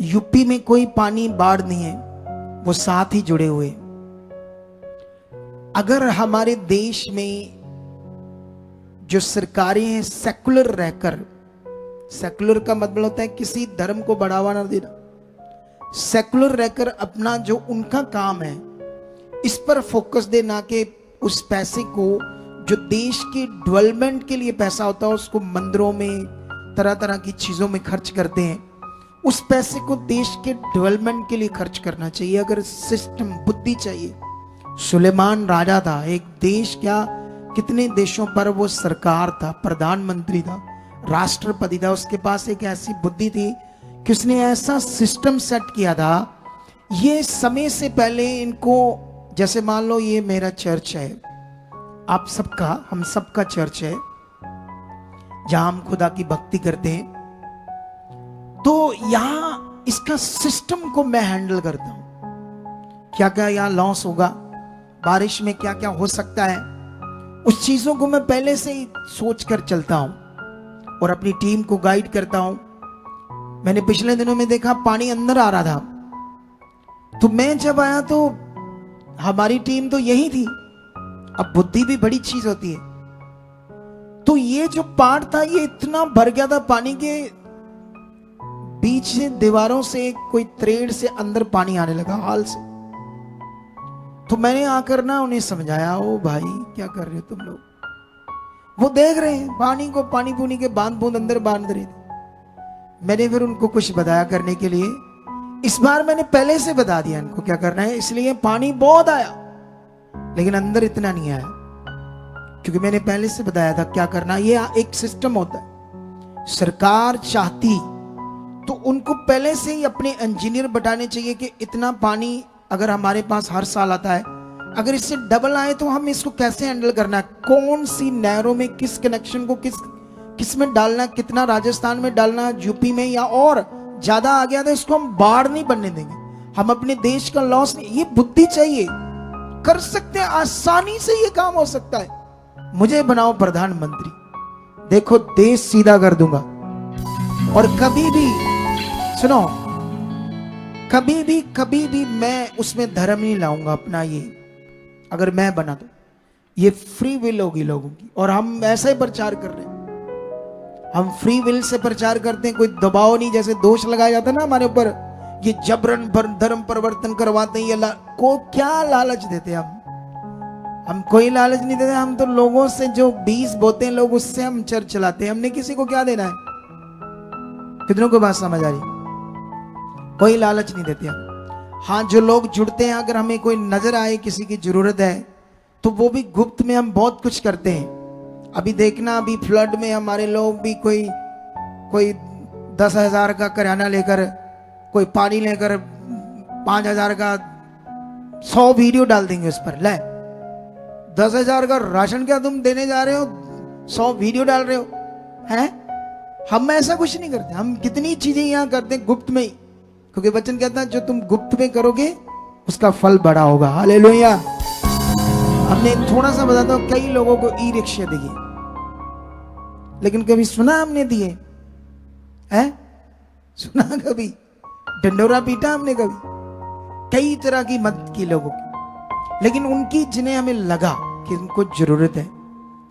यूपी में कोई पानी बाढ़ नहीं है, वो साथ ही जुड़े हुए। अगर हमारे देश में जो सरकारें हैं सेकुलर रहकर, सेकुलर का मतलब होता है किसी धर्म को बढ़ावा ना देना, सेकुलर रहकर अपना जो उनका काम है इस पर फोकस दे, ना कि उस पैसे को जो देश के डेवलपमेंट के लिए पैसा होता है उसको मंदिरों में तरह तरह की चीजों में खर्च करते हैं। उस पैसे को देश के डेवलपमेंट के लिए खर्च करना चाहिए। अगर सिस्टम, बुद्धि चाहिए। सुलेमान राजा था, एक देश क्या कितने देशों पर वो सरकार था, प्रधानमंत्री था, राष्ट्रपति था। उसके पास एक ऐसी बुद्धि थी कि उसने ऐसा सिस्टम सेट किया था। ये समय से पहले इनको, जैसे मान लो ये मेरा चर्च है, आप सबका, हम सबका चर्च है जहां हम खुदा की भक्ति करते हैं, तो यहां इसका सिस्टम को मैं हैंडल करता हूं। क्या क्या यहां लॉस होगा, बारिश में क्या क्या हो सकता है, उस चीजों को मैं पहले से ही सोच कर चलता हूं और अपनी टीम को गाइड करता हूं। मैंने पिछले दिनों में देखा पानी अंदर आ रहा था, तो मैं जब आया तो हमारी टीम तो यही थी। अब बुद्धि भी बड़ी चीज होती है। तो ये जो पार्ट था ये इतना भर गया था पानी के, बीच से दीवारों से कोई त्रेड़ से अंदर पानी आने लगा हाल से। तो मैंने आकर ना उन्हें समझाया, ओ भाई क्या कर रहे हो तुम लोग। वो देख रहे हैं पानी को, पानी पूनी के बांध बूंद अंदर बांध रहे थे। मैंने फिर उनको कुछ बताया करने के लिए। इस बार मैंने पहले से बता दिया इनको क्या करना है, इसलिए पानी बहुत आया लेकिन अंदर इतना नहीं आया, क्योंकि मैंने पहले से बताया था क्या करना। ये एक सिस्टम होता है। सरकार चाहती तो उनको पहले से ही अपने इंजीनियर बताने चाहिए कि इतना पानी अगर हमारे पास हर साल आता है, अगर इससे डबल आए तो हम इसको कैसे हैंडल करना है, कौन सी नहरों में किस कनेक्शन को किस में डालना, कितना राजस्थान में डालना, यूपी में, या और ज्यादा आ गया तो इसको हम बाढ़ नहीं बनने देंगे, हम अपने देश का लॉस नहीं। ये बुद्धि चाहिए, कर सकते हैं, आसानी से ये काम हो सकता है। मुझे बनाओ प्रधानमंत्री, देखो देश सीधा कर दूंगा। और कभी भी सुनो, कभी भी मैं उसमें धर्म नहीं लाऊंगा अपना। ये अगर मैं बना तो ये फ्री विल होगी लोगों की, और हम ऐसा ही प्रचार कर रहे हैं। हम फ्री विल से प्रचार करते हैं, कोई दबाव नहीं। जैसे दोष लगाया जाता है ना हमारे ऊपर, ये जबरन धर्म परिवर्तन करवाते हैं, ये को क्या लालच देते हैं हम कोई लालच नहीं देते। हम तो लोगों से जो बीज बोते हैं लोग, उससे हम चर्च चलाते हैं। हमने किसी को क्या देना है? कितनों को बात समझ आ रही? कोई लालच नहीं देते हम। हाँ, जो लोग जुड़ते हैं, अगर हमें कोई नजर आए किसी की जरूरत है तो वो भी गुप्त में हम बहुत कुछ करते हैं। अभी देखना, अभी फ्लड में हमारे लोग भी कोई 10,000 का किराना लेकर, कोई पानी लेकर 5,000 का 100 वीडियो डाल देंगे उस पर। ले 10,000 का राशन क्या तुम देने जा रहे हो, 100 वीडियो डाल रहे हो हैं? हम ऐसा कुछ नहीं करते। हम कितनी चीजें यहाँ करते हैं गुप्त में ही, क्योंकि वचन कहता है जो तुम गुप्त में करोगे उसका फल बड़ा होगा। हालेलुया। हमने थोड़ा सा बताता हूं, कई लोगों को ई रिक्शा दिए, लेकिन कभी सुना हमने दिए है? सुना कभी? डंडोरा पीटा हमने कभी? कई तरह की मदद की लोगों की, लेकिन उनकी जिन्हें हमें लगा कि उनको जरूरत है,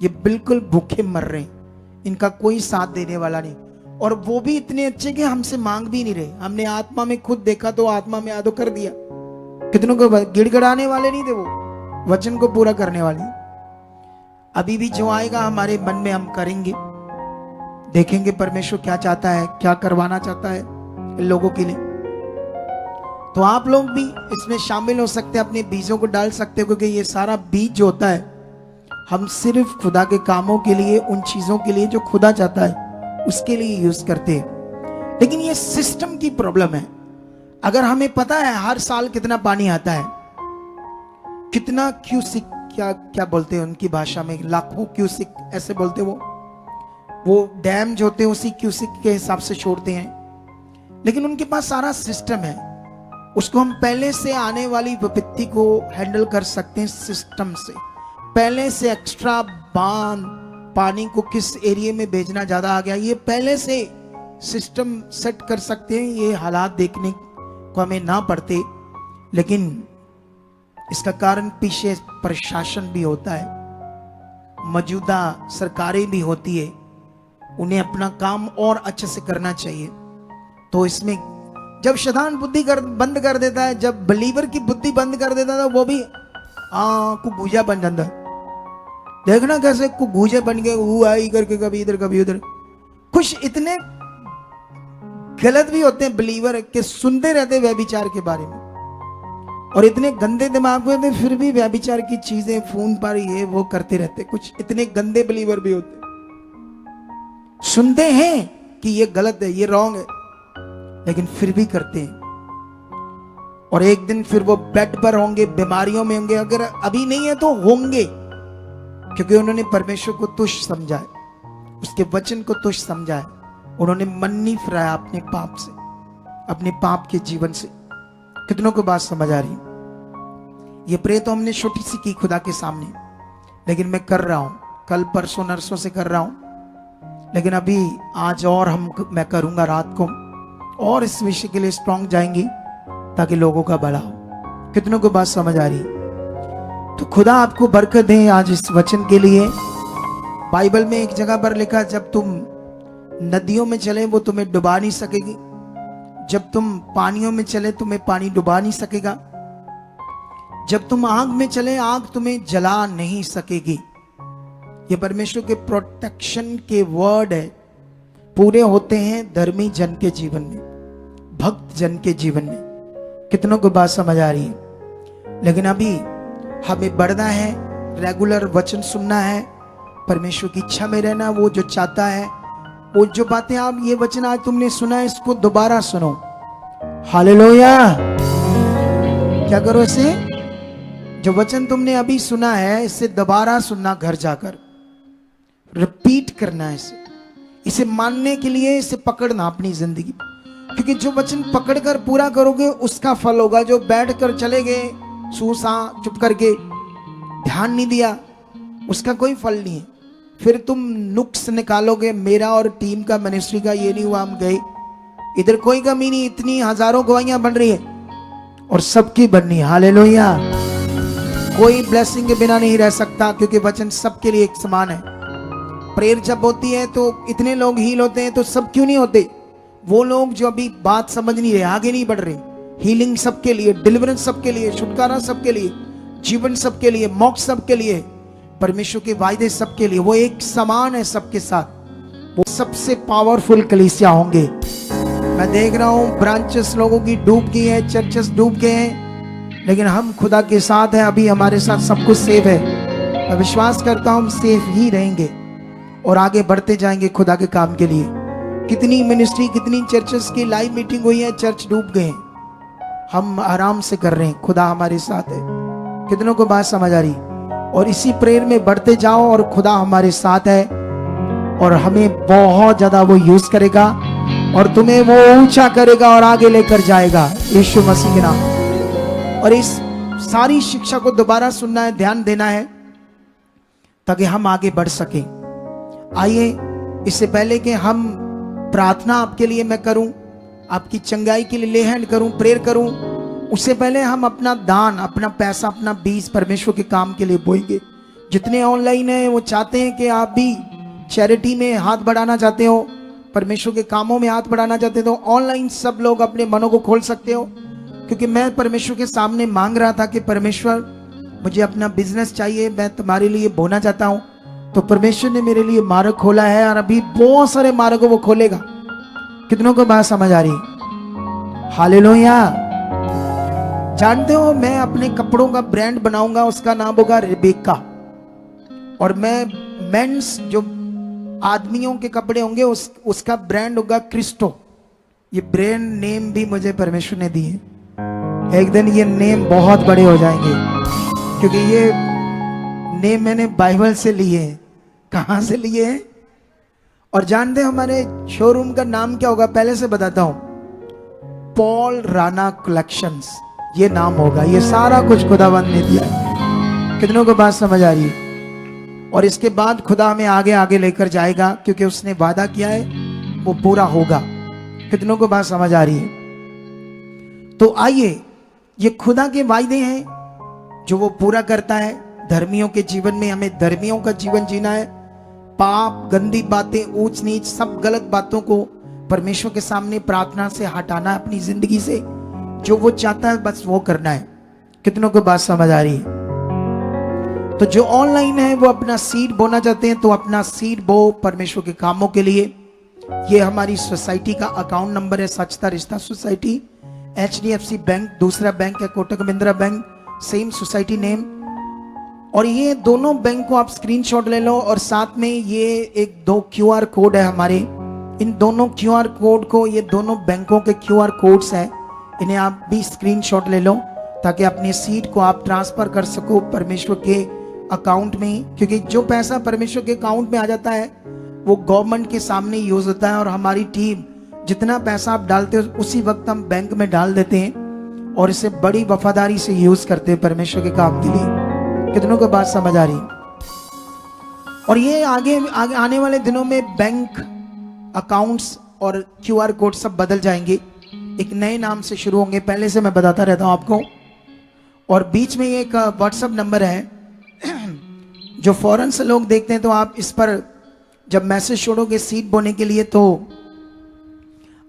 ये बिल्कुल भूखे मर रहे हैं, इनका कोई साथ देने वाला नहीं, और वो भी इतने अच्छे कि हमसे मांग भी नहीं रहे। हमने आत्मा में खुद देखा तो आत्मा में आदो कर दिया। कितनों को गिड़गिड़ाने वाले नहीं थे, वो वचन को पूरा करने वाले। अभी भी जो आएगा हमारे मन में हम करेंगे, देखेंगे परमेश्वर क्या चाहता है, क्या करवाना चाहता है इन लोगों के लिए। तो आप लोग भी इसमें शामिल हो सकते हैं, अपने बीजों को डाल सकते हो, क्योंकि ये सारा बीज जो होता है हम सिर्फ खुदा के कामों के लिए, उन चीजों के लिए जो खुदा चाहता है उसके लिए यूज करते हैं। लेकिन ये सिस्टम की प्रॉब्लम है। अगर हमें पता है हर साल कितना पानी आता है, कितना क्यूसिक, क्या बोलते हैं उनकी भाषा में, लाखों क्यूसिक ऐसे बोलते वो, वो डैम जो होते हैं उसी क्यूसिक के हिसाब से छोड़ते हैं, लेकिन उनके पास सारा सिस्टम है। उसको हम पहले से आने वाली विपत्ति को हैंडल कर सकते हैं सिस्टम से। पहले से एक्स्ट्रा बांध पानी को किस एरिया में भेजना ज्यादा आ गया, ये पहले से सिस्टम सेट कर सकते हैं। ये हालात देखने को हमें ना पड़ते, लेकिन इसका कारण पीछे प्रशासन भी होता है, मौजूदा सरकारें भी होती है, उन्हें अपना काम और अच्छे से करना चाहिए। तो इसमें जब शैतान बुद्धि बंद कर देता है, जब बिलीवर की बुद्धि बंद कर देता है, वो भी कुगूजा बन जाता है। देखना कैसे कुगूजे बन गए, वो आई करके कभी इधर कभी उधर। कुछ इतने गलत भी होते हैं बिलीवर के, सुनते रहते व्यभिचार के बारे में, और इतने गंदे दिमाग में थे फिर भी व्यभिचार की चीजें फोन पर ये वो करते रहते। कुछ इतने गंदे बिलीवर भी होते, सुनते हैं कि ये गलत है, ये रॉन्ग है, लेकिन फिर भी करते हैं। और एक दिन फिर वो बेड पर होंगे, बीमारियों में होंगे, अगर अभी नहीं है तो होंगे, क्योंकि उन्होंने परमेश्वर को तुच्छ समझा है, उसके वचन को तुच्छ समझा है। उन्होंने मन नहीं फिराया अपने पाप से, अपने पाप के जीवन से। कितनों को बात समझ आ रही? ये प्रे तो हमने छोटी सी की खुदा के सामने, लेकिन मैं कर रहा हूं, कल परसों नरसों से कर रहा हूं, लेकिन अभी आज और मैं करूंगा रात को, और इस विषय के लिए स्ट्रांग जाएंगी ताकि लोगों का भला हो। कितनों को बात समझ आ रही? तो खुदा आपको बरकत दे आज इस वचन के लिए। बाइबल में एक जगह पर लिखा, जब तुम नदियों में चले वो तुम्हें डुबा नहीं सकेगी, जब तुम पानियों में चले तुम्हें पानी डुबा नहीं सकेगा, जब तुम आग में चले आग तुम्हें जला नहीं सकेगी। ये परमेश्वर के प्रोटेक्शन के वर्ड है, पूरे होते हैं धर्मी जन के जीवन में, भक्त जन के जीवन में। कितनों को बात समझ आ रही है? लेकिन अभी हमें बढ़ना है, रेगुलर वचन सुनना है, परमेश्वर की इच्छा में रहना। वो जो चाहता है, वो जो बातें आप ये वचन आज तुमने सुना है, इसको दोबारा सुनो। हालेलुया। क्या करो? इसे जो वचन तुमने अभी सुना है, इसे दोबारा सुनना, घर जाकर रिपीट करना है इसे मानने के लिए, इसे पकड़ना अपनी जिंदगी, क्योंकि जो वचन पकड़कर पूरा करोगे उसका फल होगा। जो बैठकर चले गए सूसा चुप करके ध्यान नहीं दिया, उसका कोई फल नहीं है। फिर तुम नुक्स निकालोगे, मेरा और टीम का मिनिस्ट्री का ये नहीं हुआ, हम गए इधर, कोई कमी नहीं, इतनी हजारों गवाहियां बन रही है और सबकी बननी है। हालेलुया। कोई ब्लेसिंग के बिना नहीं रह सकता, क्योंकि वचन सबके लिए एक समान है। प्रेयर जब होती है तो इतने लोग हील होते हैं, तो सब क्यों नहीं होते? वो लोग जो अभी बात समझ नहीं रहे, आगे नहीं बढ़ रहे। हीलिंग सबके लिए, डिलीवरेंस सबके लिए, छुटकारा सबके लिए, जीवन सबके लिए, मोक्ष सबके लिए, परमेश्वर के वायदे सबके लिए। वो एक समान है सबके साथ। वो सबसे पावरफुल कलीसिया होंगे। मैं देख रहा हूं ब्रांचेस लोगों की डूब गई है, चर्चेस डूब गए हैं, लेकिन हम खुदा के साथ हैं। अभी हमारे साथ सब कुछ सेफ है। मैं विश्वास करता हूं हम सेफ ही रहेंगे और आगे बढ़ते जाएंगे खुदा के काम के लिए। कितनी मिनिस्ट्री, कितनी चर्चेस की लाइव मीटिंग हुई है, चर्च डूब गए, हम आराम से कर रहे हैं, खुदा हमारे साथ है। कितनों को बात समझ आ रही? और इसी प्रेयर में बढ़ते जाओ और खुदा हमारे साथ है और हमें बहुत ज्यादा वो यूज करेगा और तुम्हें वो ऊंचा करेगा और आगे लेकर जाएगा, यीशु मसीह के नाम। और इस सारी शिक्षा को दोबारा सुनना है, ध्यान देना है, ताकि हम आगे बढ़ सके। आइए, इससे पहले कि हम प्रार्थना आपके लिए मैं करूं, आपकी चंगाई के लिए ले हैंड करूं, प्रेयर करूं, उससे पहले हम अपना दान, अपना पैसा, अपना बीज परमेश्वर के काम के लिए बोएंगे। जितने ऑनलाइन हैं वो चाहते हैं कि आप भी चैरिटी में हाथ बढ़ाना चाहते हो, परमेश्वर के कामों में हाथ बढ़ाना चाहते हो, तो ऑनलाइन सब लोग अपने मनों को खोल सकते हो। क्योंकि मैं परमेश्वर के सामने मांग रहा था कि परमेश्वर मुझे अपना बिजनेस चाहिए, मैं तुम्हारे लिए बोना चाहता हूँ। तो परमेश्वर ने मेरे लिए मार्ग खोला है और अभी बहुत सारे मार्गों वो खोलेगा। कितनों को बात समझ आ रही? हालेलुया। जानते हो, मैं अपने कपड़ों का ब्रांड बनाऊंगा, उसका नाम होगा रेबेका। और मैं मेंस जो आदमियों के कपड़े होंगे उसका ब्रांड होगा क्रिस्टो। ये ब्रांड नेम भी मुझे परमेश्वर ने दिए। एक दिन ये नेम बहुत बड़े हो जाएंगे, क्योंकि ये नेम मैंने बाइबल से लिए हैं। कहां से लिए हैं? और जानते हैं हमारे शोरूम का नाम क्या होगा? पहले से बताता हूं, पॉल राणा कलेक्शंस ये नाम होगा। ये सारा कुछ खुदावंद ने दिया है। कितनों को बात समझ आ रही है? और इसके बाद खुदा हमें आगे आगे लेकर जाएगा, क्योंकि उसने वादा किया है वो पूरा होगा। कितनों को बात समझ आ रही है? तो आइए, ये खुदा के वायदे हैं जो वो पूरा करता है। धर्मियों के जीवन में हमें धर्मियों का जीवन जीना है। पाप, गंदी बातें, ऊंच नीच, सब गलत बातों को परमेश्वर के सामने प्रार्थना से हटाना है अपनी जिंदगी से। जो वो चाहता है बस वो करना है। कितनों को बात समझ आ रही है? तो जो ऑनलाइन है वो अपना सीड बोना चाहते हैं तो अपना सीड बो परमेश्वर के कामों के लिए। ये हमारी सोसाइटी का अकाउंट नंबर है, सचता रिश्ता सोसाइटी। HDFC बैंक दूसरा बैंक है, Kotak Mahindra bank, same society name. और ये दोनों बैंक को आप स्क्रीनशॉट ले लो, और साथ में ये एक 2 QR कोड है हमारे। इन दोनों QR कोड को, ये दोनों बैंकों के QR कोड्स हैं, इन्हें आप भी स्क्रीनशॉट ले लो ताकि अपने सीड को आप ट्रांसफर कर सको परमेश्वर के अकाउंट में। क्योंकि जो पैसा परमेश्वर के अकाउंट में आ जाता है वो गवर्नमेंट के सामने यूज होता है, और हमारी टीम जितना पैसा आप डालते हो उसी वक्त हम बैंक में डाल देते हैं और इसे बड़ी वफादारी से यूज करते हैं परमेश्वर के काम के लिए। कितनों को बात समझ आ रही? और ये आगे आने वाले दिनों में बैंक अकाउंट्स और QR कोड सब बदल जाएंगे, एक नए नाम से शुरू होंगे। पहले से मैं बताता रहता हूं आपको। और बीच में एक व्हाट्सएप नंबर है जो फॉरेन से लोग देखते हैं, तो आप इस पर जब मैसेज छोड़ोगे सीट बोने के लिए तो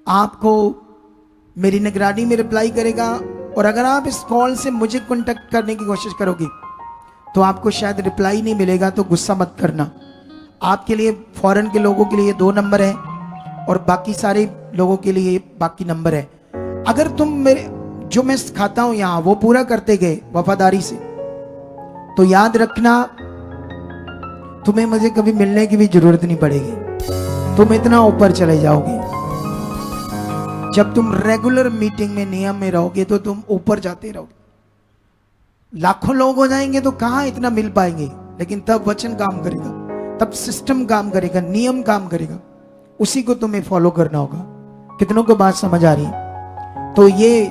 आपको मेरी निगरानी में रिप्लाई करेगा। और अगर आप इस कॉल से मुझे कांटेक्ट करने की कोशिश करोगे तो आपको शायद रिप्लाई नहीं मिलेगा, तो गुस्सा मत करना। आपके लिए, फॉरेन के लोगों के लिए 2 नंबर है और बाकी सारे लोगों के लिए बाकी नंबर है। अगर तुम मेरे जो मैं सिखाता हूं यहां वो पूरा करते गए वफादारी से, तो याद रखना तुम्हें मुझे कभी मिलने की भी जरूरत नहीं पड़ेगी। तुम इतना ऊपर चले जाओगे। जब तुम रेगुलर मीटिंग में, नियम में रहोगे तो तुम ऊपर जाते रहोगे। लाखों लोग हो जाएंगे तो कहां इतना मिल पाएंगे, लेकिन तब वचन काम करेगा, तब सिस्टम काम करेगा, नियम काम करेगा, उसी को तुम्हें फॉलो करना होगा। कितनों को बात समझ आ रही है? तो ये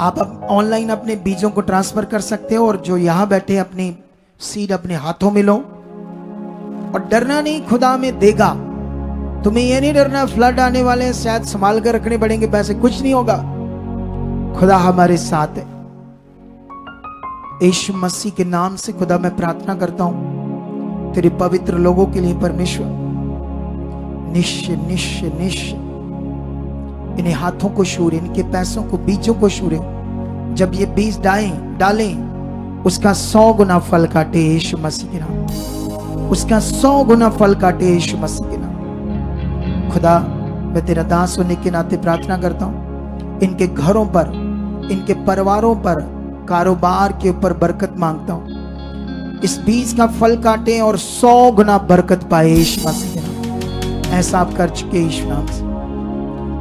आप ऑनलाइन अपने बीजों को ट्रांसफर कर सकते हो, और जो यहां बैठे अपनी सीड अपने हाथों में लो। और डरना नहीं, खुदा में देगा। तुम्हें ये नहीं डरना फ्लड आने वाले हैं, शायद संभाल कर रखने पड़ेंगे पैसे, कुछ नहीं होगा। खुदा हमारे साथ है। यीशु मसीह के नाम से खुदा मैं प्रार्थना करता हूं तेरे पवित्र लोगों के लिए। परमेश्वर निश्चय निश्चय निश्चय इन्हें हाथों को छूरे, इनके पैसों को, बीजों को छूरे। जब ये बीज डालें उसका 100 गुना फल काटे यीशु मसीह के नाम। उसका 100 गुना फल काटे यीशु मसीह के नाम। खुदा मैं तेरा दास होने के नाते प्रार्थना करता हूं, इनके घरों पर, इनके परिवारों पर, कारोबार के ऊपर बरकत मांगता हूं। इस बीज का फल काटे और 100 गुना बरकत पाए यीशु मसीह के नाम। ऐसा आप कर चुके यीशु नाम से।